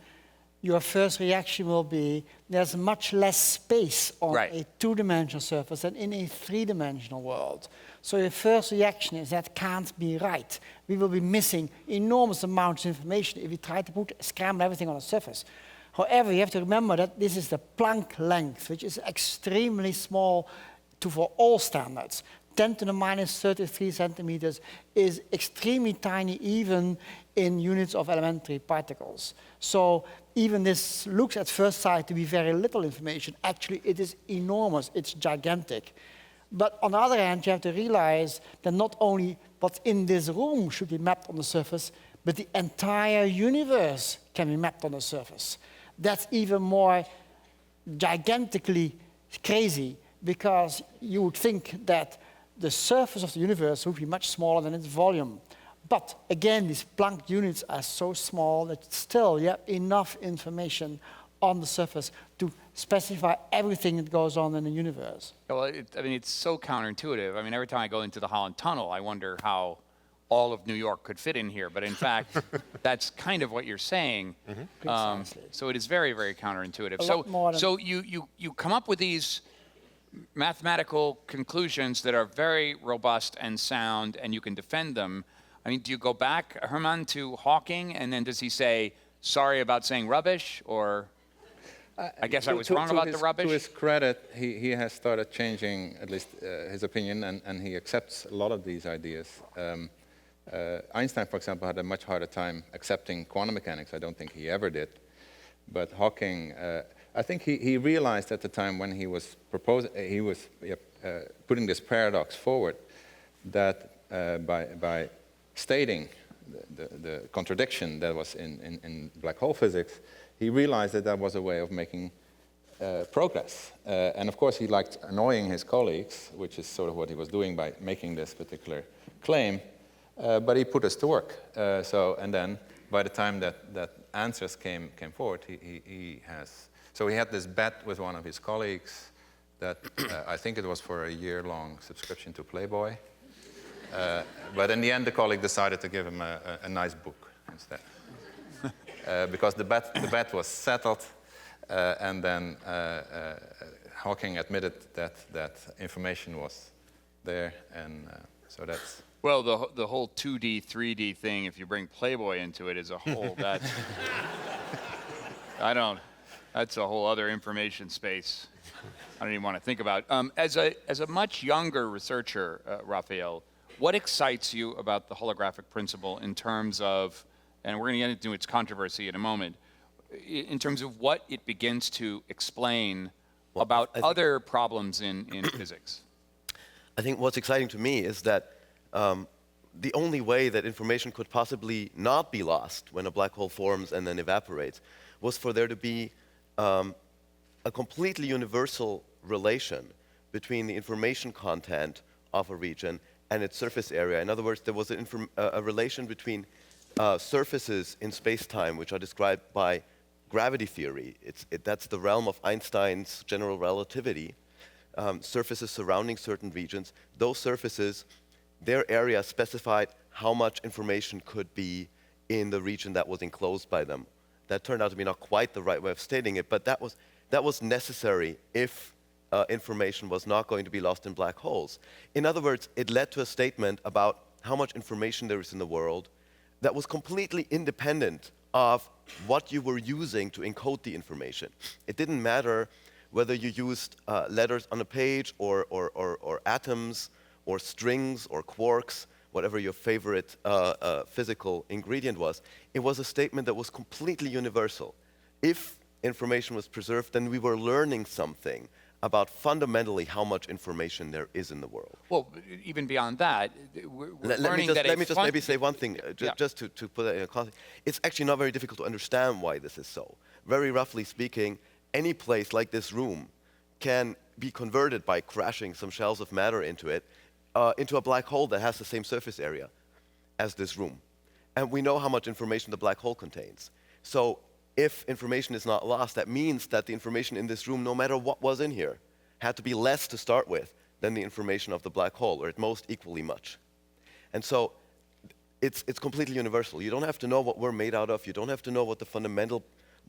your first reaction will be there's much less space on a 2-dimensional surface than in a 3-dimensional world. So your first reaction is that can't be right. We will be missing enormous amounts of information if we try to scramble everything on a surface. However, you have to remember that this is the Planck length, which is extremely small for all standards. 10 to the minus 33 centimeters is extremely tiny even in units of elementary particles. So even this looks at first sight to be very little information. Actually, it is enormous. It's gigantic. But on the other hand, you have to realize that not only what's in this room should be mapped on the surface, but the entire universe can be mapped on the surface. That's even more gigantically crazy because you would think that the surface of the universe would be much smaller than its volume. But again, these Planck units are so small that still you have enough information on the surface to specify everything that goes on in the universe. Well, I mean, it's so counterintuitive. I mean, every time I go into the Holland Tunnel, I wonder how all of New York could fit in here. But in fact, that's kind of what you're saying. Precisely. So it is very, very counterintuitive. A lot more than- So you come up with these mathematical conclusions that are very robust and sound, and you can defend them. I mean, do you go back, Herman, to Hawking, and then does he say, sorry about saying rubbish, or I guess I was wrong about the rubbish? To his credit, he has started changing at least his opinion, and he accepts a lot of these ideas. Einstein, for example, had a much harder time accepting quantum mechanics. I don't think he ever did. But Hawking, I think he realized at the time when he was putting this paradox forward, that by stating the contradiction that was in black hole physics, he realized that that was a way of making progress. And of course, he liked annoying his colleagues, which is sort of what he was doing by making this particular claim. But he put us to work. And then by the time that answers came forward, he had this bet with one of his colleagues that I think it was for a year-long subscription to Playboy. But in the end, the colleague decided to give him a nice book instead. Because the bet was settled, and then Hawking admitted that information was there, and so that's... Well, the whole 2D, 3D thing, if you bring Playboy into it as a whole, that's a whole other information space I don't even want to think about. As a much younger researcher, Raphael, what excites you about the holographic principle in terms of, and we're going to get into its controversy in a moment, in terms of what it begins to explain about other problems in physics? I think what's exciting to me is that the only way that information could possibly not be lost when a black hole forms and then evaporates was for there to be a completely universal relation between the information content of a region and its surface area. In other words, there was a relation between surfaces in space-time, which are described by gravity theory. That's the realm of Einstein's general relativity. Surfaces surrounding certain regions. Those surfaces, their area specified how much information could be in the region that was enclosed by them. That turned out to be not quite the right way of stating it, but that was necessary if information was not going to be lost in black holes. In other words, it led to a statement about how much information there is in the world that was completely independent of what you were using to encode the information. It didn't matter whether you used letters on a page or atoms or strings or quarks, whatever your favorite physical ingredient was. It was a statement that was completely universal. If information was preserved, then we were learning something about fundamentally how much information there is in the world. Well, even beyond that, we're learning that let me just maybe say one thing, just to put that in a context. It's actually not very difficult to understand why this is so. Very roughly speaking, any place like this room can be converted by crashing some shells of matter into it, into a black hole that has the same surface area as this room. And we know how much information the black hole contains. So if information is not lost, that means that the information in this room, no matter what was in here, had to be less to start with than the information of the black hole, or at most equally much. And so it's completely universal. You don't have to know what we're made out of. You don't have to know what the fundamental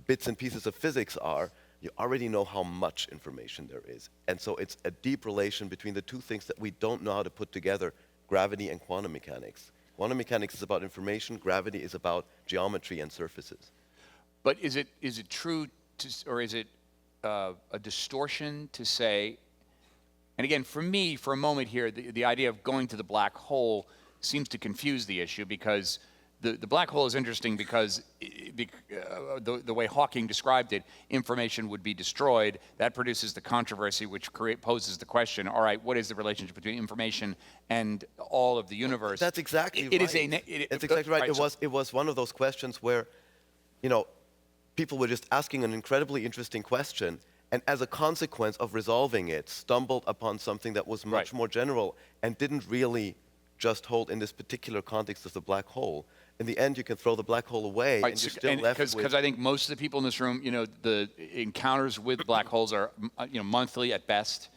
bits and pieces of physics are. You already know how much information there is. And so it's a deep relation between the two things that we don't know how to put together, gravity and quantum mechanics. Quantum mechanics is about information, gravity is about geometry and surfaces. But is it true, or is it a distortion to say, and again, for me, for a moment here, the idea of going to the black hole seems to confuse the issue, because the black hole is interesting because the way Hawking described it, information would be destroyed. That produces the controversy, which poses the question, all right, what is the relationship between information and all of the universe? That's exactly right. That's exactly right. It was one of those questions where, people were just asking an incredibly interesting question, and as a consequence of resolving it, stumbled upon something that was much more general and didn't really just hold in this particular context of the black hole. In the end, you can throw the black hole away, and you're still left with... Because I think most of the people in this room, the encounters with black holes are, monthly at best.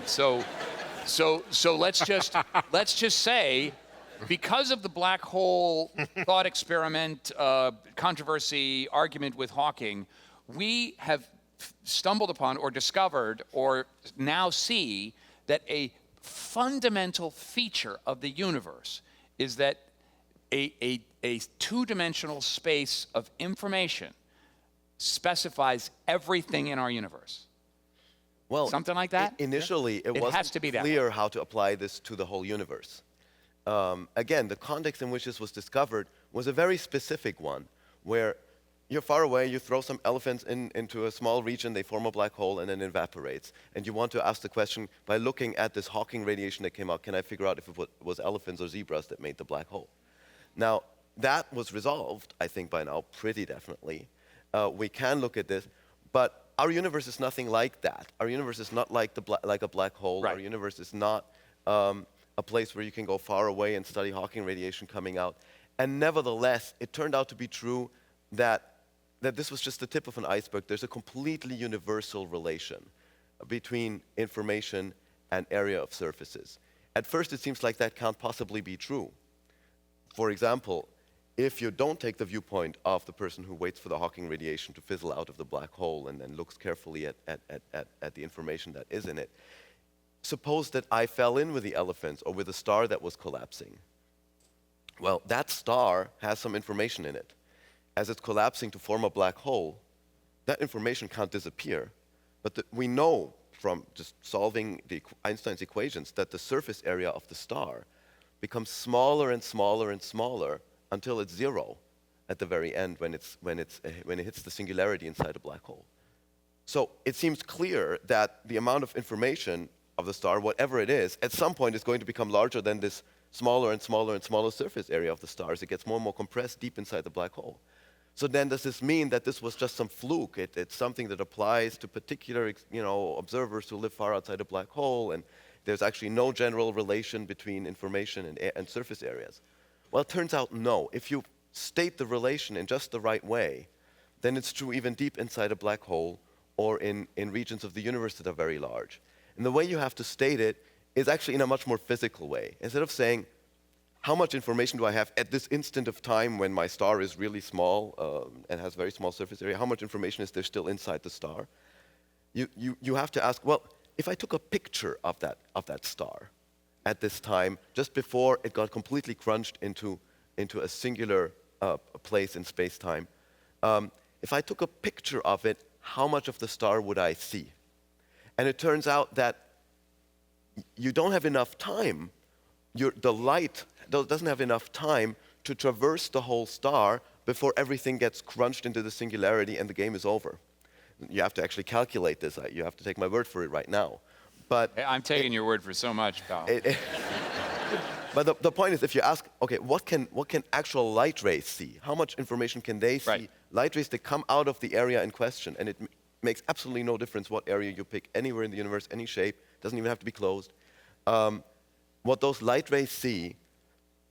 So let's just say, because of the black hole thought experiment, controversy, argument with Hawking, we have stumbled upon or discovered or now see that a fundamental feature of the universe is that a two-dimensional space of information specifies everything in our universe. Well, something like that? Initially, it wasn't clear how to apply this to the whole universe. Again, the context in which this was discovered was a very specific one, where you're far away, you throw some elephants into a small region, they form a black hole, and then it evaporates. And you want to ask the question, by looking at this Hawking radiation that came out, can I figure out if it was elephants or zebras that made the black hole? Now, that was resolved, I think, by now, pretty definitely. We can look at this, but our universe is nothing like that. Our universe is not like a black hole. Right. Our universe is not a place where you can go far away and study Hawking radiation coming out. And nevertheless, it turned out to be true that this was just the tip of an iceberg. There's a completely universal relation between information and area of surfaces. At first, it seems like that can't possibly be true. For example, if you don't take the viewpoint of the person who waits for the Hawking radiation to fizzle out of the black hole and then looks carefully at the information that is in it, suppose that I fell in with the elephants or with a star that was collapsing. Well, that star has some information in it. As it's collapsing to form a black hole, that information can't disappear. But we know from just solving Einstein's equations that the surface area of the star becomes smaller and smaller and smaller until it's zero at the very end when it hits the singularity inside a black hole. So it seems clear that the amount of information of the star, whatever it is, at some point is going to become larger than this smaller and smaller and smaller surface area of the star as it gets more and more compressed deep inside the black hole. So then does this mean that this was just some fluke? It's something that applies to particular observers who live far outside a black hole, and there's actually no general relation between information and surface areas? Well, it turns out no. If you state the relation in just the right way, then it's true even deep inside a black hole or in regions of the universe that are very large. And the way you have to state it is actually in a much more physical way. Instead of saying, how much information do I have at this instant of time when my star is really small and has very small surface area? How much information is there still inside the star? You have to ask, well, if I took a picture of that star at this time, just before it got completely crunched into a singular place in space-time, if I took a picture of it, how much of the star would I see? And it turns out that you don't have enough time. The light doesn't have enough time to traverse the whole star before everything gets crunched into the singularity and the game is over. You have to actually calculate this. You have to take my word for it right now. But I'm taking your word for so much, pal. But the point is, if you ask, okay, what can actual light rays see? How much information can they see? Right. Light rays that come out of the area in question, and it makes absolutely no difference what area you pick, anywhere in the universe, any shape, doesn't even have to be closed. What those light rays see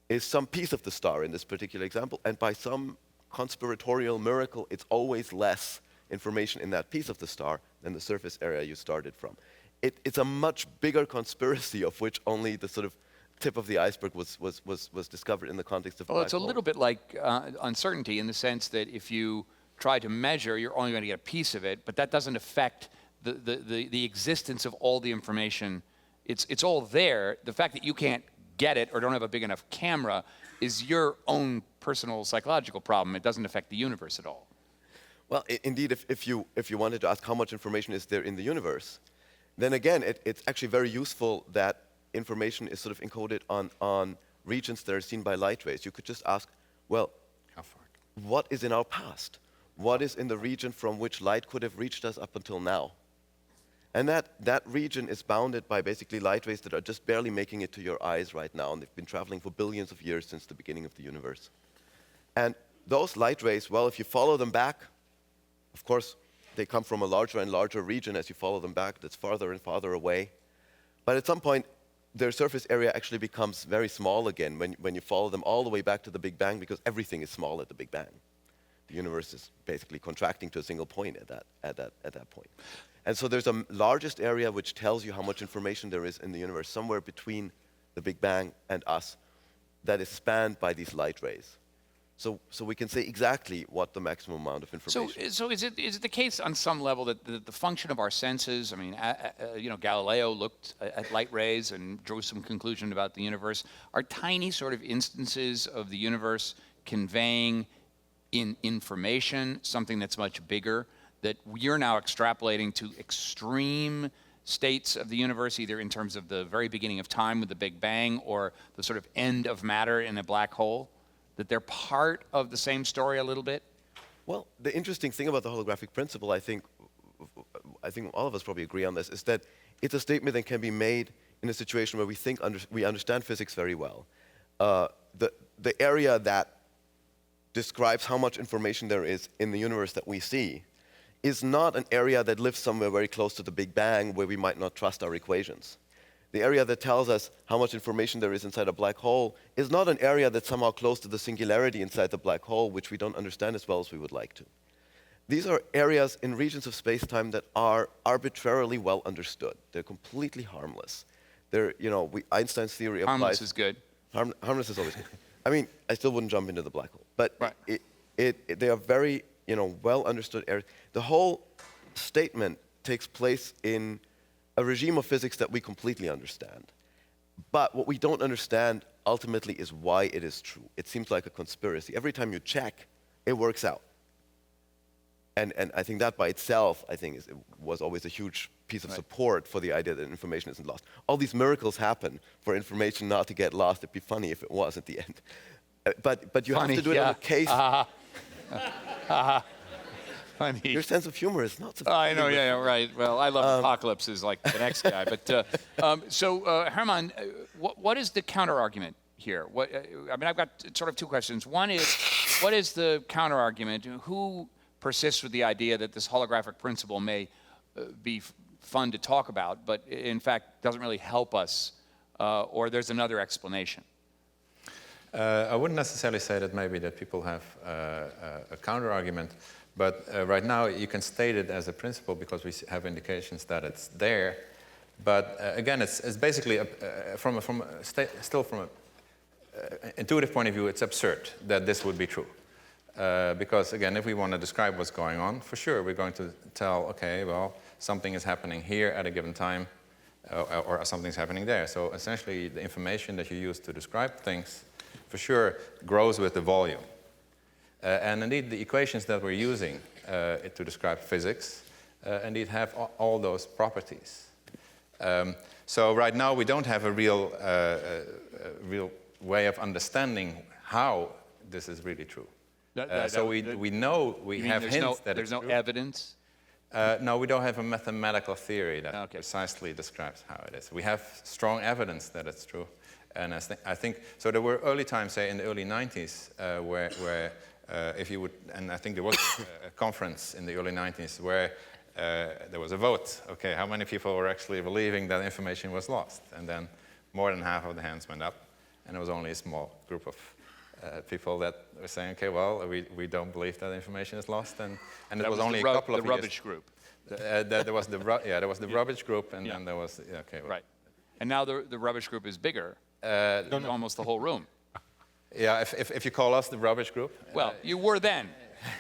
is some piece of the star in this particular example, and by some conspiratorial miracle, it's always less information in that piece of the star than the surface area you started from. It's a much bigger conspiracy of which only the sort of tip of the iceberg was discovered in the context of black hole. Well, it's a little bit like uncertainty in the sense that if you try to measure, you're only going to get a piece of it, but that doesn't affect the existence of all the information. It's all there. The fact that you can't get it or don't have a big enough camera is your own personal psychological problem. It doesn't affect the universe at all. Well, indeed, if you wanted to ask how much information is there in the universe, then again, it's actually very useful that information is sort of encoded on regions that are seen by light rays. You could just ask, well, how far? What is in our past? What is in the region from which light could have reached us up until now? And that region is bounded by basically light rays that are just barely making it to your eyes right now, and they've been traveling for billions of years since the beginning of the universe. And those light rays, well, if you follow them back, of course, they come from a larger and larger region as you follow them back that's farther and farther away. But at some point, their surface area actually becomes very small again when you follow them all the way back to the Big Bang, because everything is small at the Big Bang. The universe is basically contracting to a single point at that point. And so there's a largest area which tells you how much information there is in the universe, somewhere between the Big Bang and us, that is spanned by these light rays. So we can say exactly what the maximum amount of information. So is it the case on some level that the function of our senses? I mean, Galileo looked at light rays and drew some conclusion about the universe. Are tiny sort of instances of the universe conveying information something that's much bigger, that you're now extrapolating to extreme states of the universe, either in terms of the very beginning of time with the Big Bang or the sort of end of matter in a black hole? That they're part of the same story a little bit? Well, the interesting thing about the holographic principle, I think all of us probably agree on this, is that it's a statement that can be made in a situation where we understand physics very well. The area that describes how much information there is in the universe that we see is not an area that lives somewhere very close to the Big Bang where we might not trust our equations. The area that tells us how much information there is inside a black hole is not an area that's somehow close to the singularity inside the black hole, which we don't understand as well as we would like to. These are areas in regions of space-time that are arbitrarily well understood. They're completely harmless. Einstein's theory applies. Harmless is good. Harmless is always good. I mean, I still wouldn't jump into the black hole. But right. They are very well understood areas. The whole statement takes place in a regime of physics that we completely understand. But what we don't understand ultimately is why it is true. It seems like a conspiracy. Every time you check, it works out. And I think that by itself, it was always a huge piece of support for the idea that information isn't lost. All these miracles happen for information not to get lost. It'd be funny if it was at the end. But you have to do it on a case. Funny. Your sense of humor is not so I know, right. Well, I love apocalypses like the next guy. But Hermann, what is the counter-argument here? I've got sort of two questions. One is, what is the counter-argument? Who persists with the idea that this holographic principle may be fun to talk about, but in fact doesn't really help us, or there's another explanation? I wouldn't necessarily say that maybe that people have a counter-argument. But right now, you can state it as a principle because we have indications that it's there. But again, it's basically, from an intuitive point of view, it's absurd that this would be true. Because again, if we want to describe what's going on, for sure, we're going to tell, okay, well, something is happening here at a given time, or something's happening there. So essentially, the information that you use to describe things, for sure, grows with the volume. And indeed, the equations that we're using to describe physics indeed have all those properties. So right now, we don't have a real way of understanding how this is really true. So we know, we have hints that it's true. There's no evidence? No, we don't have a mathematical theory that precisely describes how it is. We have strong evidence that it's true. And I think, so there were early times, say in the early 90s, where if you would, and I think there was a conference in the early 90s where there was a vote. Okay, how many people were actually believing that information was lost? And then more than half of the hands went up, and it was only a small group of people that were saying, okay, well, we don't believe that information is lost, and it was only a couple of the rubbish group. There was the rubbish group, and then there was right. And now the rubbish group is bigger, almost the whole room. Yeah, if you call us the rubbish group. Well, you were then.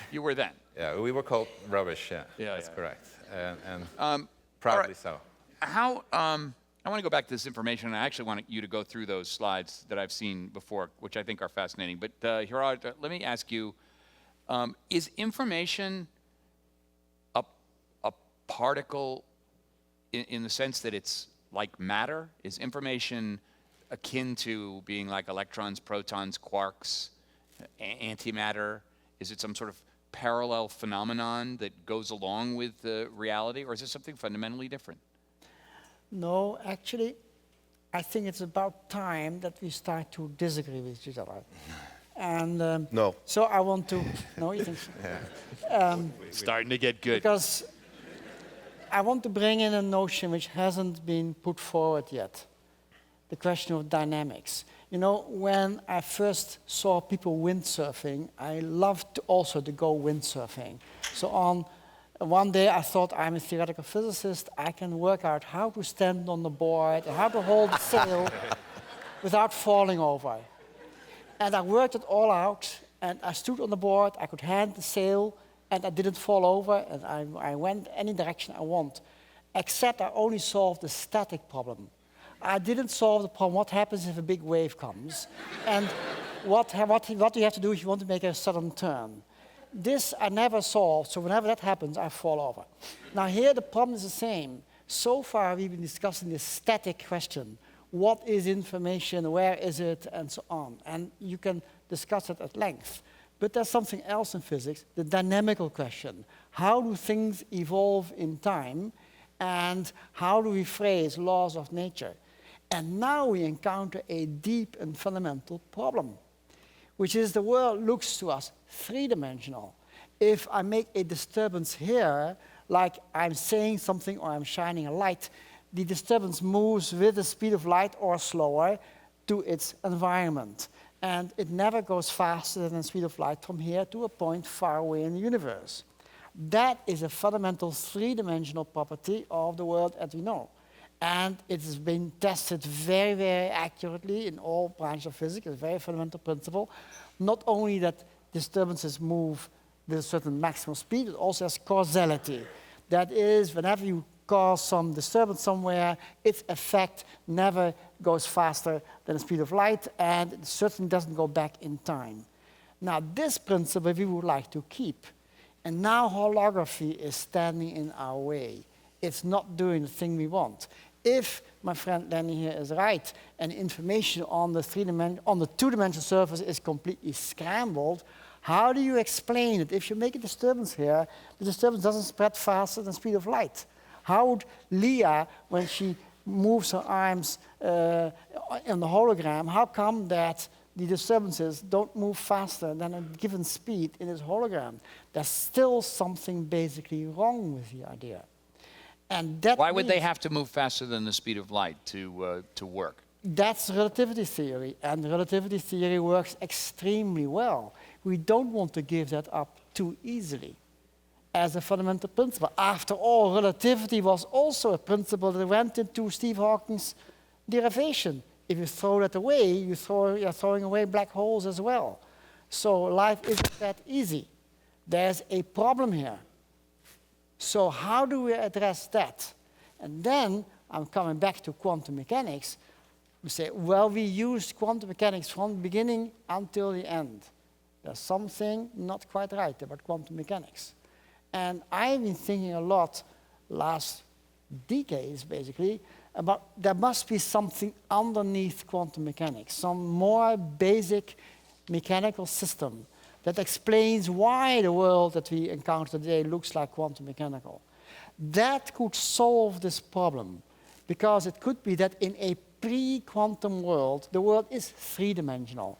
You were then. Yeah, we were called rubbish. Yeah, that's correct, and proudly so. How? I want to go back to this information, and I actually want you to go through those slides that I've seen before, which I think are fascinating. But Gerard, let me ask you: is information a particle in the sense that it's like matter? Is information akin to being like electrons, protons, quarks, antimatter? Is it some sort of parallel phenomenon that goes along with reality, or is it something fundamentally different? No, actually, I think it's about time that we start to disagree with each other. And No. so I want to, no, you think so? Starting to get good. Because I want to bring in a notion which hasn't been put forward yet, the question of dynamics. You know, when I first saw people windsurfing, I loved also to go windsurfing. So on one day I thought, I'm a theoretical physicist, I can work out how to stand on the board and how to hold the sail without falling over. And I worked it all out, and I stood on the board, I could hand the sail, and I didn't fall over, and I went any direction I want, except I only solved the static problem. I didn't solve the problem, what happens if a big wave comes, and what do you have to do if you want to make a sudden turn. This I never solved, so whenever that happens, I fall over. Now here the problem is the same. So far we've been discussing this static question. What is information, where is it, and so on. And you can discuss it at length. But there's something else in physics, the dynamical question. How do things evolve in time, and how do we phrase laws of nature? And now we encounter a deep and fundamental problem, which is the world looks to us three-dimensional. If I make a disturbance here, like I'm saying something or I'm shining a light, the disturbance moves with the speed of light or slower to its environment. And it never goes faster than the speed of light from here to a point far away in the universe. That is a fundamental three-dimensional property of the world as we know. And it has been tested very, very accurately in all branches of physics. It's a very fundamental principle. Not only that disturbances move with a certain maximum speed, it also has causality. That is, whenever you cause some disturbance somewhere, its effect never goes faster than the speed of light, and it certainly doesn't go back in time. Now, this principle we would like to keep. And now holography is standing in our way. It's not doing the thing we want. If my friend Lenny here is right, and information on the two-dimensional surface is completely scrambled, how do you explain it? If you make a disturbance here, the disturbance doesn't spread faster than the speed of light. How would Leah, when she moves her arms in the hologram, how come that the disturbances don't move faster than a given speed in this hologram? There's still something basically wrong with the idea. And that Why would they have to move faster than the speed of light to work? That's relativity theory, and relativity theory works extremely well. We don't want to give that up too easily as a fundamental principle. After all, relativity was also a principle that went into Stephen Hawking's derivation. If you throw that away, you're throwing away black holes as well. So life isn't that easy. There's a problem here. So how do we address that? And then I'm coming back to quantum mechanics. We say, well, we used quantum mechanics from the beginning until the end. There's something not quite right about quantum mechanics. And I've been thinking a lot, last decades basically, about there must be something underneath quantum mechanics, some more basic mechanical system that explains why the world that we encounter today looks like quantum mechanical. That could solve this problem, because it could be that in a pre-quantum world, the world is three-dimensional.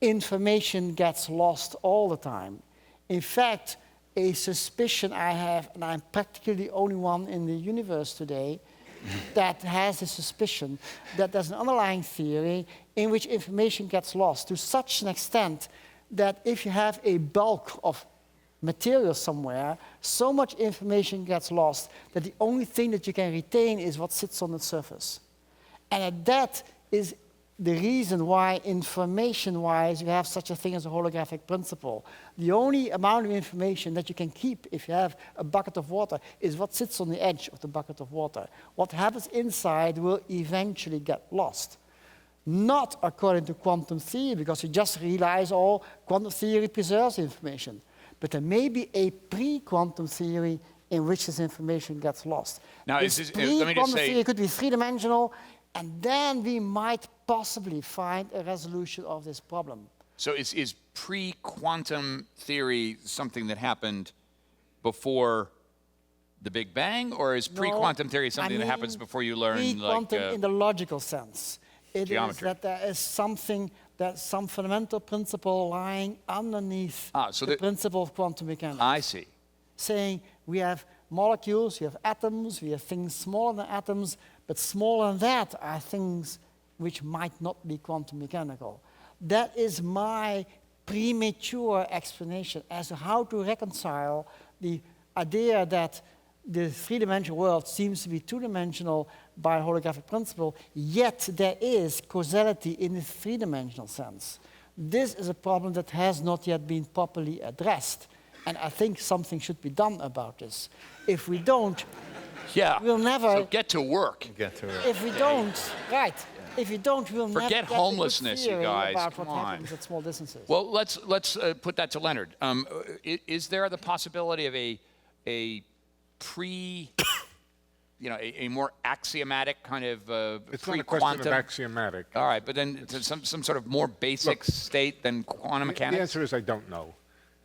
Information gets lost all the time. In fact, a suspicion I have, and I'm practically the only one in the universe today that has a suspicion that there's an underlying theory in which information gets lost to such an extent that if you have a bulk of material somewhere, so much information gets lost that the only thing that you can retain is what sits on the surface. And that is the reason why, information-wise, you have such a thing as a holographic principle. The only amount of information that you can keep if you have a bucket of water is what sits on the edge of the bucket of water. What happens inside will eventually get lost. Not according to quantum theory, because you just realize, oh, quantum theory preserves information. But there may be a pre-quantum theory in which this information gets lost. Now, this let me just pre-quantum say, theory could be three-dimensional, and then we might possibly find a resolution of this problem. so is pre-quantum theory something that happened before the Big Bang, or is pre-quantum theory something that happens before you learn pre-quantum like in the logical sense. It is geometry? that there is something There's some fundamental principle lying underneath so the principle of quantum mechanics. I see. Saying we have molecules, we have atoms, we have things smaller than atoms, but smaller than that are things which might not be quantum mechanical. That is my premature explanation as to how to reconcile the idea that the three-dimensional world seems to be two-dimensional by holographic principle, yet there is causality in the three-dimensional sense. This is a problem that has not yet been properly addressed, and I think something should be done about this. If we don't, we'll never... So get to work. If we don't, right. If you don't, we'll never Forget get homelessness, you guys. about Come what on. happens at small distances. Well, let's put that to Leonard. Is there the possibility of a a more axiomatic kind of It's not a question of axiomatic. All right, but then some sort of more basic state than quantum mechanics? The answer is I don't know.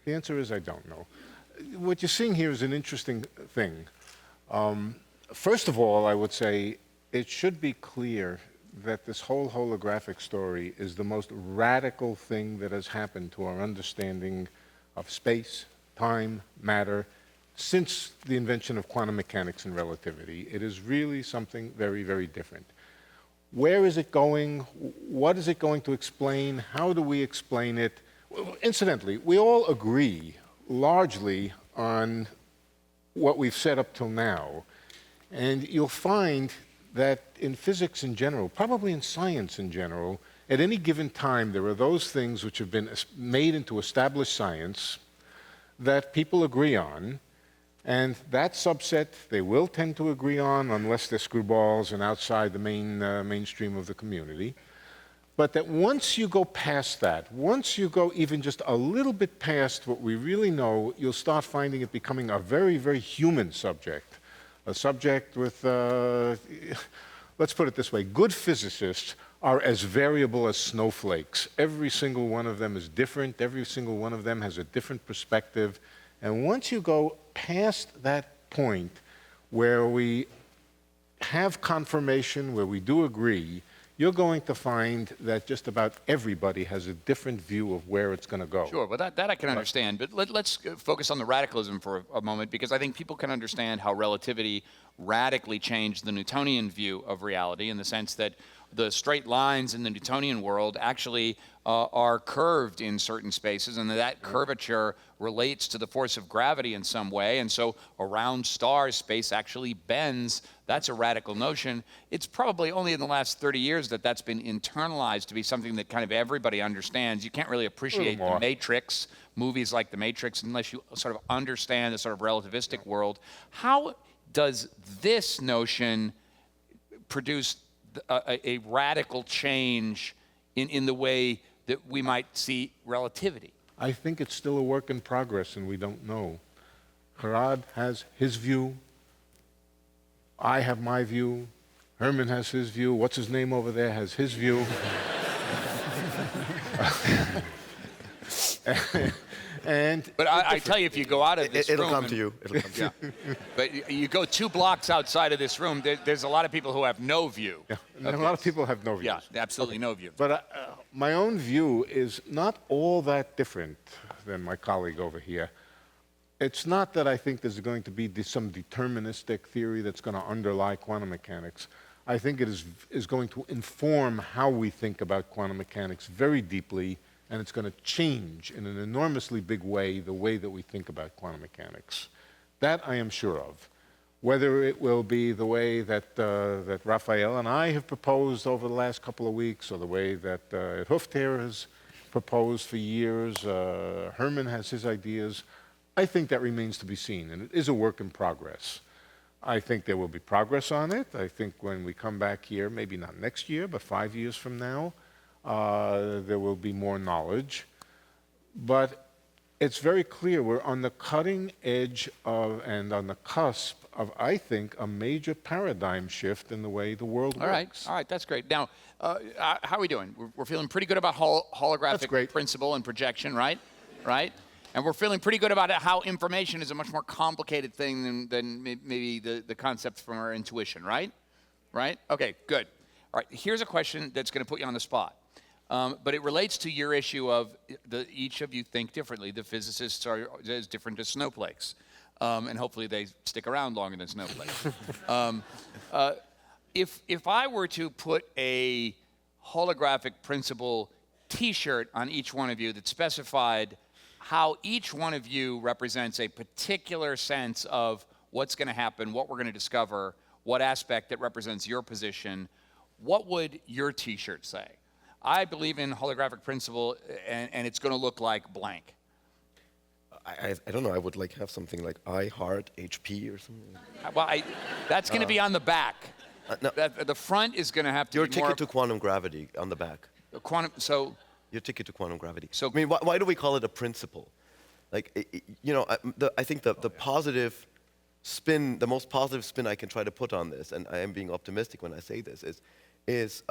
The answer is I don't know. What you're seeing here is an interesting thing. First of all, I would say it should be clear that this whole holographic story is the most radical thing that has happened to our understanding of space, time, matter, since the invention of quantum mechanics and relativity. It is really something very, very different. Where is it going? What is it going to explain? How do we explain it? Incidentally, we all agree largely on what we've said up till now. And you'll find that in physics in general, probably in science in general, at any given time there are those things which have been made into established science that people agree on, and that subset they will tend to agree on unless they're screwballs and outside the mainstream of the community. But that once you go past that, once you go even just a little bit past what we really know, you'll start finding it becoming a very, very human subject. A subject with, let's put it this way, good physicists are as variable as snowflakes. Every single one of them is different. Every single one of them has a different perspective. And once you go past that point where we have confirmation, where we do agree, you're going to find that just about everybody has a different view of where it's going to go. Sure, well, that I can understand. But let's focus on the radicalism for a moment, because I think people can understand how relativity radically changed the Newtonian view of reality, in the sense that the straight lines in the Newtonian world actually are curved in certain spaces, and that curvature relates to the force of gravity in some way. And so around stars, space actually bends. That's a radical notion. It's probably only in the last 30 years that that's been internalized to be something that kind of everybody understands. You can't really appreciate The Matrix, movies like The Matrix, unless you sort of understand the sort of relativistic world. How does this notion produce a radical change in the way that we might see relativity? I think it's still a work in progress, and we don't know. Harad has his view. I have my view. Herman has his view. What's his name over there has his view. But I tell you, if you go out of this room... It'll come to you. It'll come to you. But you go 2 blocks outside of this room, there's a lot of people who have no view. Yeah, a lot of people have no views. Yeah, absolutely no view. But my own view is not all that different than my colleague over here. It's not that I think there's going to be some deterministic theory that's going to underlie quantum mechanics. I think it is going to inform how we think about quantum mechanics very deeply, and it's going to change in an enormously big way the way that we think about quantum mechanics. That I am sure of. Whether it will be the way that, that Raphael and I have proposed over the last couple of weeks, or the way that Hofstede has proposed for years, Herman has his ideas, I think that remains to be seen, and it is a work in progress. I think there will be progress on it. I think when we come back here, maybe not next year, but 5 years from now, there will be more knowledge. But it's very clear we're on the cutting edge of, and on the cusp of, I think, a major paradigm shift in the way the world works. All right, that's great. Now, how are we doing? We're feeling pretty good about holographic principle and projection, right? Right? And we're feeling pretty good about how information is a much more complicated thing than maybe the concepts from our intuition, right? Right? Okay, good. All right, here's a question that's going to put you on the spot. But it relates to your issue of each of you think differently. The physicists are as different as snowflakes. And hopefully they stick around longer than snowflakes. If I were to put a holographic principle T-shirt on each one of you that specified how each one of you represents a particular sense of what's going to happen, what we're going to discover, what aspect that represents your position, what would your T-shirt say? I believe in holographic principle, and it's going to look like blank. I don't know. I would like have something like I heart HP or something. Well, that's going to be on the back. No. The front is going to have to Your be more ticket to quantum gravity on the back. quantum. So Your ticket to quantum gravity. So- I mean, why do we call it a principle? Like, you know, I think the positive spin, the most positive spin I can try to put on this, and I am being optimistic when I say this, is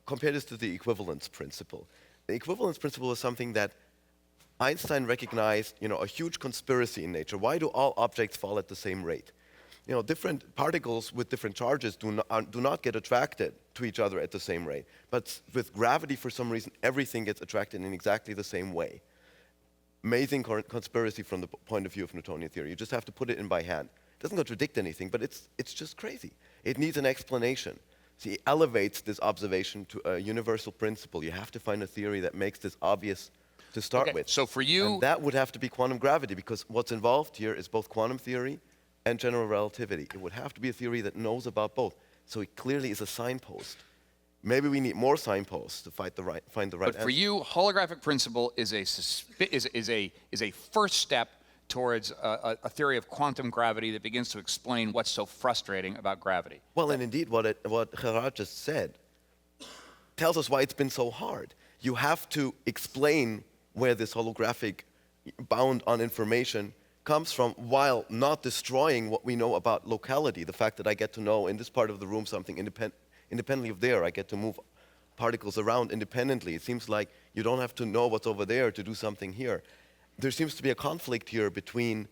compare this to the equivalence principle. The equivalence principle is something that Einstein recognized, you know, a huge conspiracy in nature. Why do all objects fall at the same rate? You know, different particles with different charges do not get attracted to each other at the same rate. But with gravity, for some reason, everything gets attracted in exactly the same way. Amazing conspiracy from the point of view of Newtonian theory. You just have to put it in by hand. It doesn't contradict anything, but it's just crazy. It needs an explanation. See, it elevates this observation to a universal principle. You have to find a theory that makes this obvious to start with. So for you, and that would have to be quantum gravity, because what's involved here is both quantum theory and general relativity. It would have to be a theory that knows about both. So it clearly is a signpost. Maybe we need more signposts to find the right but answer. for you, holographic principle is a first step towards a theory of quantum gravity that begins to explain what's so frustrating about gravity. Well, and indeed, what Gerard just said tells us why it's been so hard. You have to explain where this holographic bound on information comes from while not destroying what we know about locality, the fact that I get to know in this part of the room something independently of there. I get to move particles around independently. It seems like you don't have to know what's over there to do something here. There seems to be a conflict here between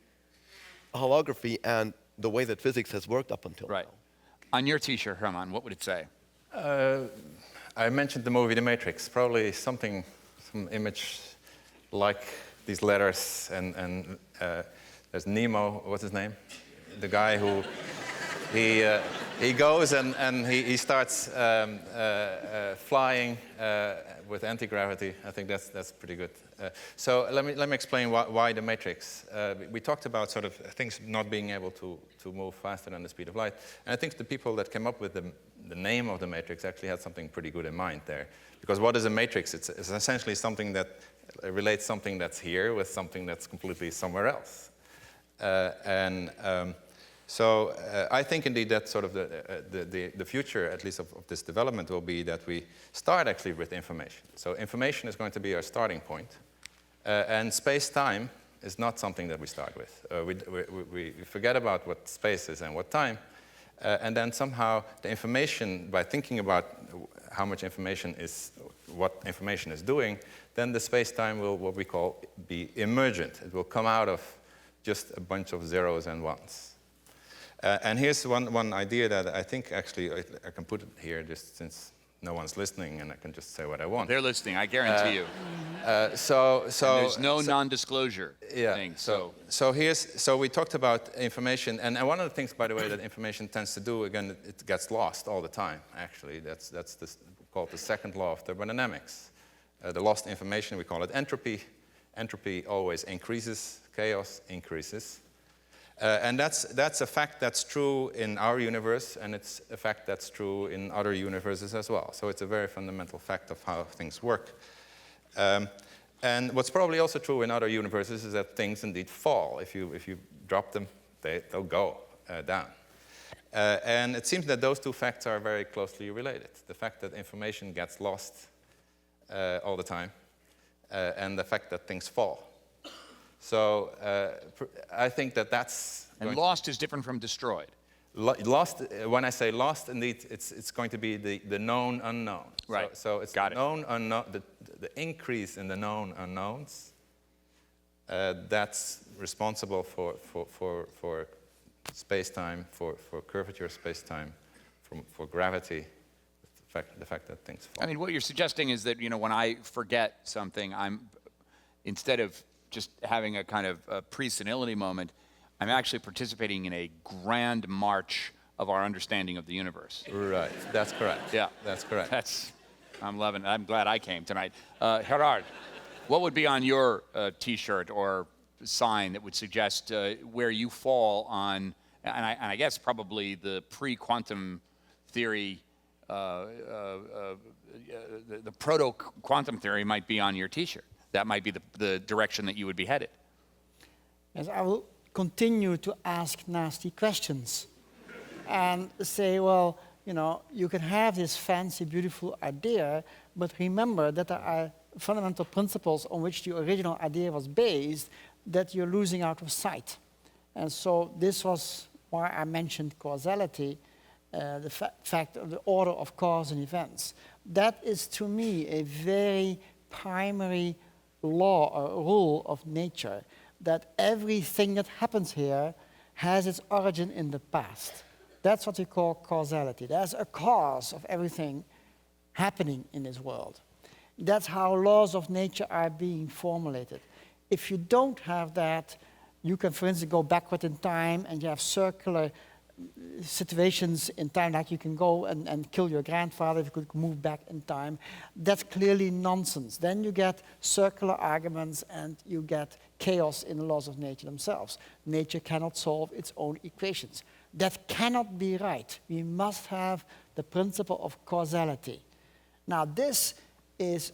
holography and the way that physics has worked up until Right. now. On your T-shirt, Herman, what would it say? I mentioned the movie The Matrix, probably some image like these letters, and there's Nemo, what's his name? The guy who, he goes and he starts flying with anti-gravity. I think that's pretty good. So let me explain why the Matrix. We talked about sort of things not being able to move faster than the speed of light. And I think the people that came up with the name of the Matrix actually had something pretty good in mind there. Because what is a matrix? It's essentially something that relates something that's here with something that's completely somewhere else. So I think indeed that sort of the future, at least of this development, will be that we start actually with information. So information is going to be our starting point. And space-time is not something that we start with. We forget about what space is and what time. And then somehow the information, by thinking about how much information is, what information is doing, then the space-time will, what we call, be emergent. It will come out of just a bunch of zeros and ones. And here's one idea that I think actually I can put it here just since no one's listening and I can just say what I want. They're listening, I guarantee you. So there's no non-disclosure thing. So we talked about information, and one of the things, by the way, that information tends to do, again, it gets lost all the time, actually. That's called the second law of thermodynamics. The lost information, we call it entropy. Entropy always increases, chaos increases. And that's a fact that's true in our universe, and it's a fact that's true in other universes as well. So it's a very fundamental fact of how things work. And what's probably also true in other universes is that things indeed fall. If you drop them, they'll go down. And it seems that those two facts are very closely related. The fact that information gets lost all the time, and the fact that things fall. So I think that's... And lost is different from destroyed. Lost, when I say lost, indeed, it's going to be the known unknown. Right. So it's the known unknown, the increase in the known unknowns that's responsible for space-time, for curvature of space-time, for gravity, the fact that things fall. I mean, what you're suggesting is that, you know, when I forget something, instead of just having a kind of a pre-senility moment, I'm actually participating in a grand march of our understanding of the universe. Right, that's correct. Yeah. That's correct. I'm loving it. I'm glad I came tonight. Gerard, what would be on your T-shirt or sign that would suggest where you fall on, and I guess probably the pre-quantum theory, the proto-quantum theory might be on your T-shirt. That might be the direction that you would be headed. Yes, I will continue to ask nasty questions and say, well, you know, you can have this fancy, beautiful idea, but remember that there are fundamental principles on which the original idea was based that you're losing out of sight. And so this was why I mentioned causality, the fact of the order of cause and events. That is, to me, a very primary law or rule of nature, that everything that happens here has its origin in the past. That's what we call causality. There's a cause of everything happening in this world. That's how laws of nature are being formulated. If you don't have that, you can, for instance, go backward in time and you have circular situations in time, like you can go and kill your grandfather if you could move back in time. That's clearly nonsense. Then you get circular arguments and you get chaos in the laws of nature themselves. Nature cannot solve its own equations. That cannot be right. We must have the principle of causality. Now, this is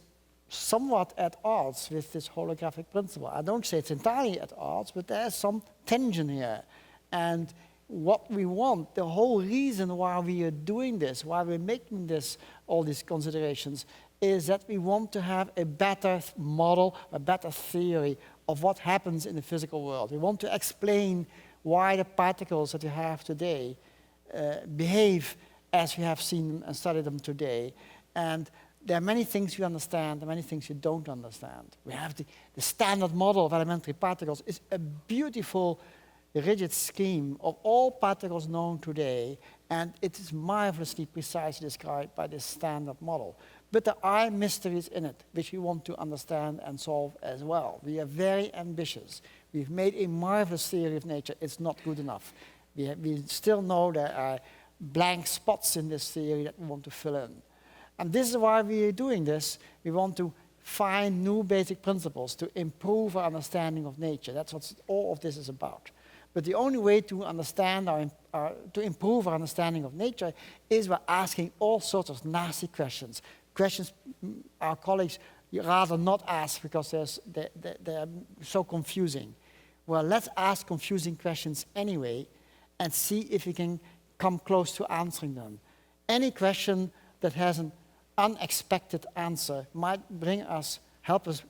somewhat at odds with this holographic principle. I don't say it's entirely at odds, but there's some tension here. And what we want, the whole reason why we are doing this, why we're making this, all these considerations, is that we want to have a better model, a better theory of what happens in the physical world. We want to explain why the particles that we have today behave as we have seen them and studied them today. And there are many things you understand and many things you don't understand. We have the standard model of elementary particles is a beautiful rigid scheme of all particles known today, and it is marvelously precisely described by this standard model. But there are mysteries in it which we want to understand and solve as well. We are very ambitious. We've made a marvelous theory of nature. It's not good enough. We still know there are blank spots in this theory that we want to fill in. And this is why we are doing this. We want to find new basic principles to improve our understanding of nature. That's what all of this is about. But the only way to understand to improve our understanding of nature is by asking all sorts of nasty questions. Questions our colleagues rather not ask because they're so confusing. Well, let's ask confusing questions anyway and see if we can come close to answering them. Any question that has an unexpected answer might help us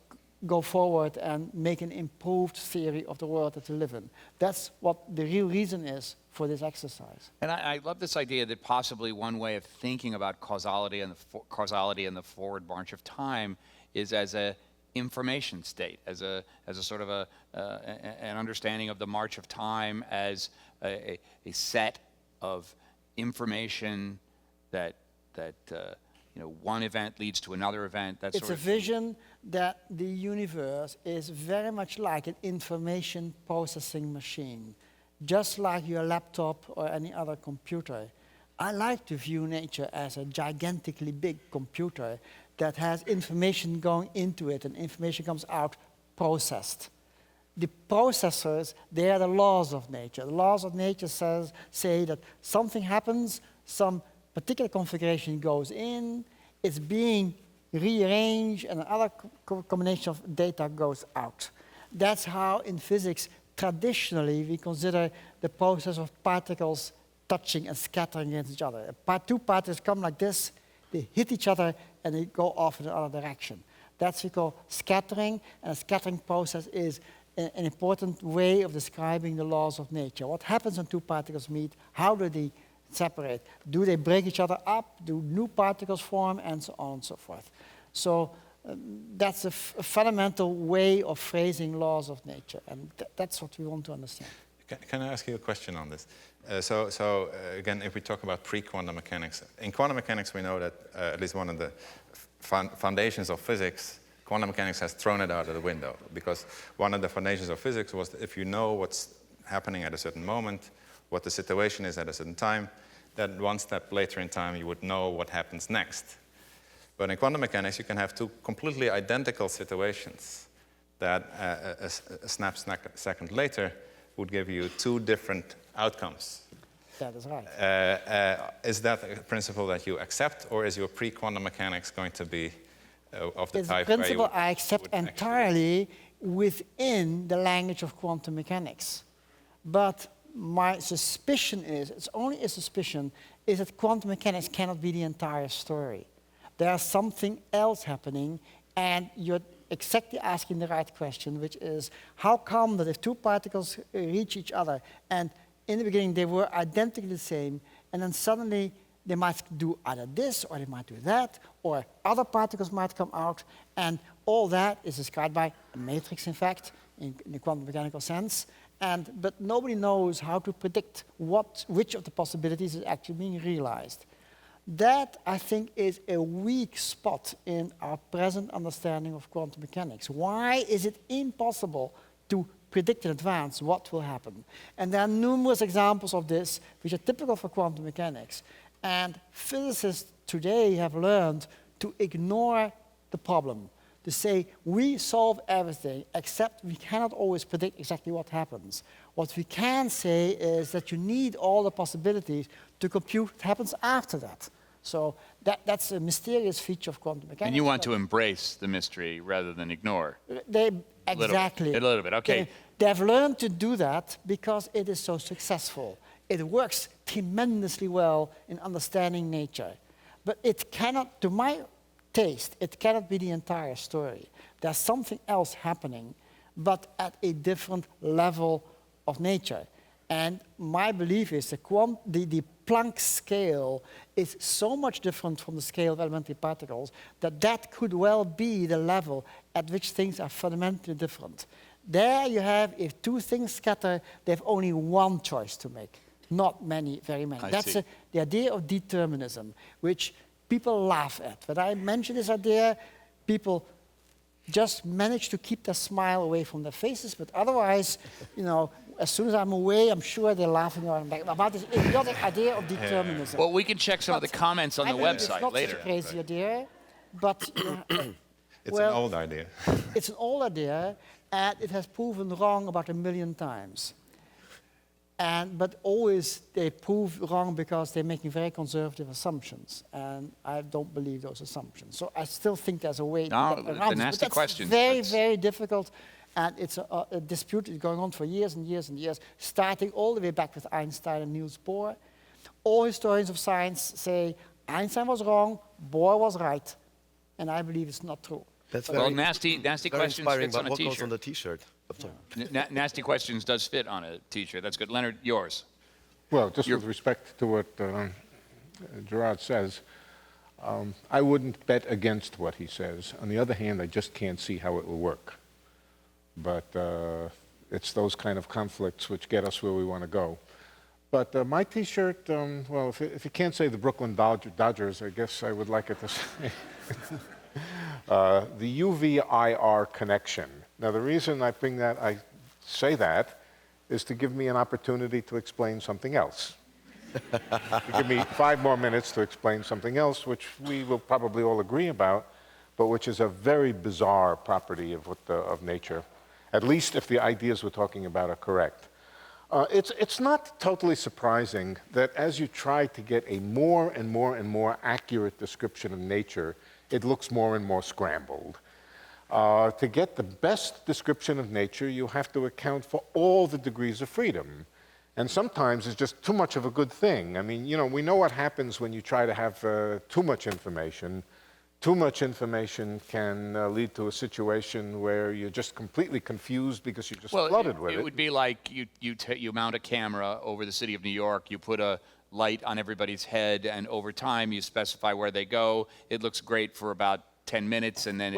go forward and make an improved theory of the world that we live in. That's what the real reason is for this exercise. And I love this idea that possibly one way of thinking about causality and the forward march of time is as a information state, as a sort of an understanding of the march of time as a set of information that one event leads to another event. It's a vision that the universe is very much like an information processing machine, just like your laptop or any other computer. I like to view nature as a gigantically big computer that has information going into it and information comes out processed. The processors, they are the laws of nature. The laws of nature say that something happens, some particular configuration goes in, it's being rearranged, and another combination of data goes out. That's how in physics, traditionally, we consider the process of particles touching and scattering against each other. Two particles come like this, they hit each other, and they go off in another direction. That's what we call scattering, and a scattering process is an important way of describing the laws of nature. What happens when two particles meet? How do they separate? Do they break each other up? Do new particles form? And so on and so forth. So that's a fundamental way of phrasing laws of nature, and that's what we want to understand. Can I ask you a question on this? Again, if we talk about pre-quantum mechanics, in quantum mechanics we know that at least one of the foundations of physics, quantum mechanics has thrown it out of the window, because one of the foundations of physics was that if you know what's happening at a certain moment, what the situation is at a certain time, then one step later in time you would know what happens next. But in quantum mechanics you can have two completely identical situations that a second later would give you two different outcomes. That is right. Is that a principle that you accept, or is your pre-quantum mechanics going to be of the It's type a principle where you I accept would actually- entirely within the language of quantum mechanics. But my suspicion is, it's only a suspicion, is that quantum mechanics cannot be the entire story. There's something else happening, and you're exactly asking the right question, which is, how come that if two particles reach each other, and in the beginning they were identically the same, and then suddenly they might do either this, or they might do that, or other particles might come out, and all that is described by a matrix, in fact, in the quantum mechanical sense, but nobody knows how to predict which of the possibilities is actually being realized. That, I think, is a weak spot in our present understanding of quantum mechanics. Why is it impossible to predict in advance what will happen? And there are numerous examples of this which are typical for quantum mechanics. And physicists today have learned to ignore the problem, to say we solve everything except we cannot always predict exactly what happens. What we can say is that you need all the possibilities to compute what happens after that. So that's a mysterious feature of quantum mechanics. And you want to embrace the mystery rather than ignore. Exactly. A little bit, okay. They've learned to do that because it is so successful. It works tremendously well in understanding nature. But it cannot, to my taste, it cannot be the entire story. There's something else happening, but at a different level of nature. And my belief is the Planck scale is so much different from the scale of elementary particles that could well be the level at which things are fundamentally different. There you have, if two things scatter, they have only one choice to make, not many, very many. That's the idea of determinism, which people laugh at. When I mention this idea, people just manage to keep their smile away from their faces, but otherwise, you know, as soon as I'm away, I'm sure they're laughing about this idiotic idea of determinism. Well, we can check some of the comments on the website it's not later. Such a crazy idea, but it's an old idea. It's an old idea, and it has proven wrong about 1 million times. But always they prove wrong because they're making very conservative assumptions, and I don't believe those assumptions. So I still think there's a way to get around the this, nasty but questions. that's very difficult, and it's a dispute that's going on for years and years and years, starting all the way back with Einstein and Niels Bohr. All historians of science say Einstein was wrong, Bohr was right, and I believe it's not true. That's Well, very, nasty very questions inspiring, fits on but a what goes t-shirt. on the T-shirt? Nasty questions does fit on a t-shirt. That's good. Leonard, yours. Well, just with respect to what Gerard says, I wouldn't bet against what he says. On the other hand, I just can't see how it will work. But it's those kind of conflicts which get us where we want to go. But my T-shirt, well, if you can't say the Brooklyn Dodgers, I guess I would like it to say the UV-IR connection. Now, the reason I say that is to give me an opportunity to explain something else. Give me 5 more minutes to explain something else, which we will probably all agree about, but which is a very bizarre property of nature, at least if the ideas we're talking about are correct. It's not totally surprising that as you try to get a more and more accurate description of nature, it looks more and more scrambled. To get the best description of nature, you have to account for all the degrees of freedom. And sometimes it's just too much of a good thing. I mean, you know, we know what happens when you try to have too much information. Too much information can lead to a situation where you're just completely confused because you're just flooded with it. It would be like you mount a camera over the city of New York, you put a light on everybody's head, and over time you specify where they go. It looks great for about 10 minutes, and then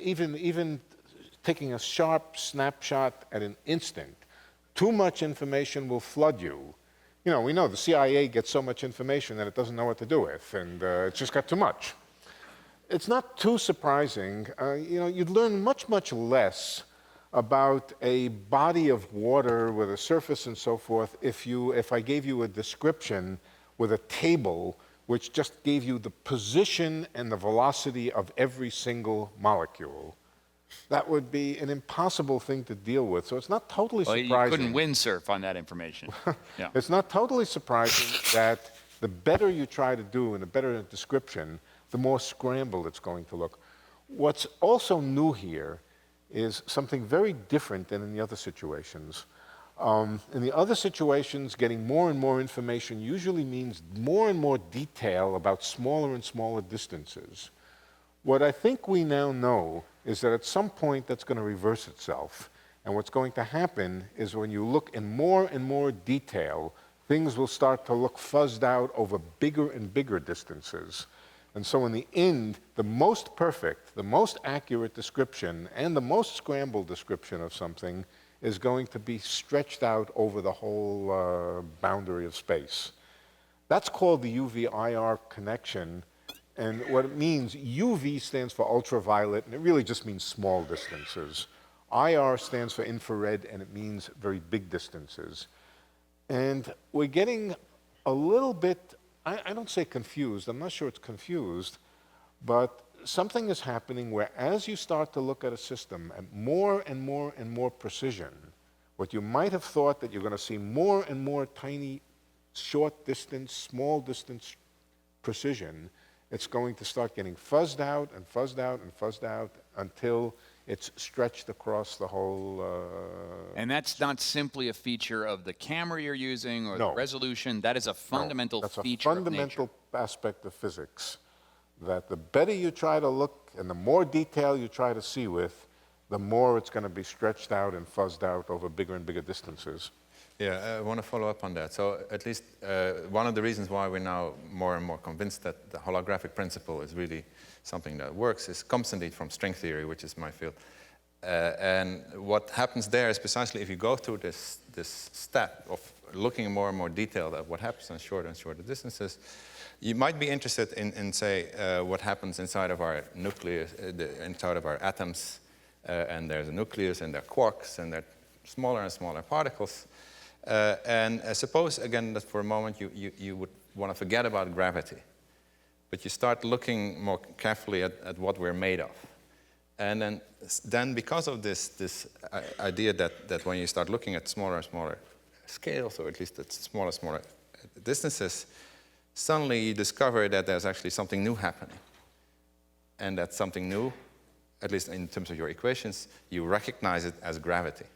even taking a sharp snapshot at an instant Too much information will flood you. You know, we know the CIA gets so much information that it doesn't know what to do with, and it's just got too much. It's not too surprising. You know, you'd learn much, much less about a body of water with a surface and so forth if I gave you a description with a table which just gave you the position and the velocity of every single molecule. That would be an impossible thing to deal with. So it's not totally surprising. You couldn't windsurf on that information. Yeah. It's not totally surprising that the better you try to do and the better the description, the more scrambled it's going to look. What's also new here is something very different than in the other situations. In the other situations, getting more and more information usually means more and more detail about smaller and smaller distances. What I think we now know is that at some point that's going to reverse itself. And what's going to happen is when you look in more and more detail, things will start to look fuzzed out over bigger and bigger distances. And so in the end, the most perfect, the most accurate description, and the most scrambled description of something is going to be stretched out over the whole boundary of space. That's called the UV-IR connection. And what it means, UV stands for ultraviolet, and it really just means small distances. IR stands for infrared, and it means very big distances. And we're getting a little bit, I don't say confused, I'm not sure it's confused, but something is happening where as you start to look at a system at more and more and more precision, what you might have thought that you're going to see more and more tiny, short distance, small distance precision, it's going to start getting fuzzed out and fuzzed out and fuzzed out until it's stretched across the whole... And that's not simply a feature of the camera you're using or No. the resolution. That is a fundamental That's feature a fundamental aspect of physics, that the better you try to look and the more detail you try to see with, the more it's going to be stretched out and fuzzed out over bigger and bigger distances. Yeah, I want to follow up on that. So at least one of the reasons why we're now more and more convinced that the holographic principle is really something that works comes indeed from string theory, which is my field. And what happens there is precisely if you go through this step of looking in more and more detail at what happens on shorter and shorter distances, you might be interested in say, what happens inside of our nucleus, inside of our atoms, and there's a nucleus and there are quarks and there are smaller and smaller particles. And suppose, again, that for a moment you would want to forget about gravity, but you start looking more carefully at what we're made of. And then because of this idea that when you start looking at smaller and smaller scales, or at least at smaller and smaller distances, suddenly you discover that there's actually something new happening. And that something new, at least in terms of your equations, you recognize it as gravity.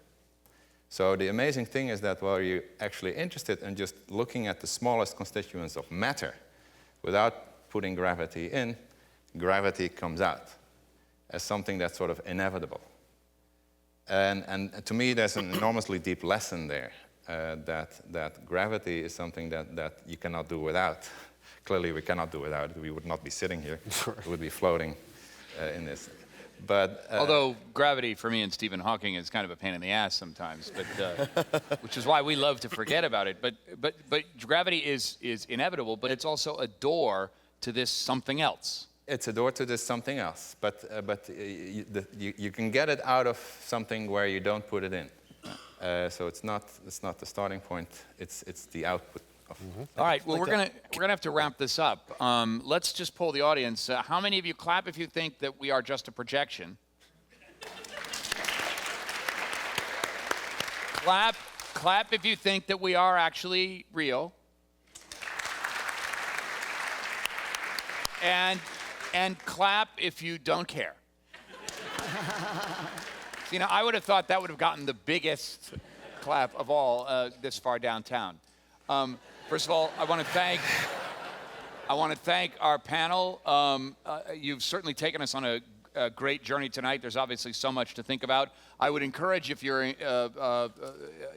So the amazing thing is that while you're actually interested in just looking at the smallest constituents of matter without putting gravity in, gravity comes out as something that's sort of inevitable. And to me, there's an enormously deep lesson there, that gravity is something that you cannot do without. Clearly, we cannot do without it. We would not be sitting here. We would be floating in this. But, although gravity for me and Stephen Hawking is kind of a pain in the ass sometimes, but which is why we love to forget about it. But gravity is inevitable, but it's also a door to this something else. It's a door to this something else, but you can get it out of something where you don't put it in. So it's not the starting point. It's the output. All right. Well, we're gonna have to wrap this up. Let's just poll the audience. How many of you clap if you think that we are just a projection? Clap if you think that we are actually real. And clap if you don't care. You know, I would have thought that would have gotten the biggest clap of all this far downtown. First of all, I want to thank our panel. You've certainly taken us on a great journey tonight. There's obviously so much to think about. I would encourage, if you're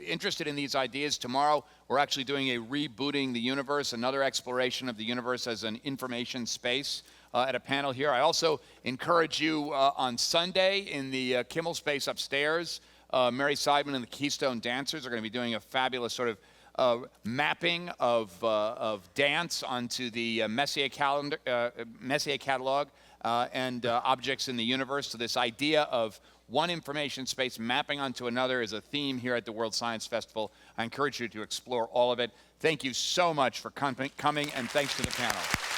interested in these ideas, tomorrow we're actually doing a Rebooting the Universe, another exploration of the universe as an information space at a panel here. I also encourage you on Sunday in the Kimmel space upstairs Mary Seidman and the Keystone Dancers are going to be doing a fabulous sort of mapping of dance onto the Messier catalog and objects in the universe. So this idea of one information space mapping onto another is a theme here at the World Science Festival. I encourage you to explore all of it. Thank you so much for coming, and thanks to the panel.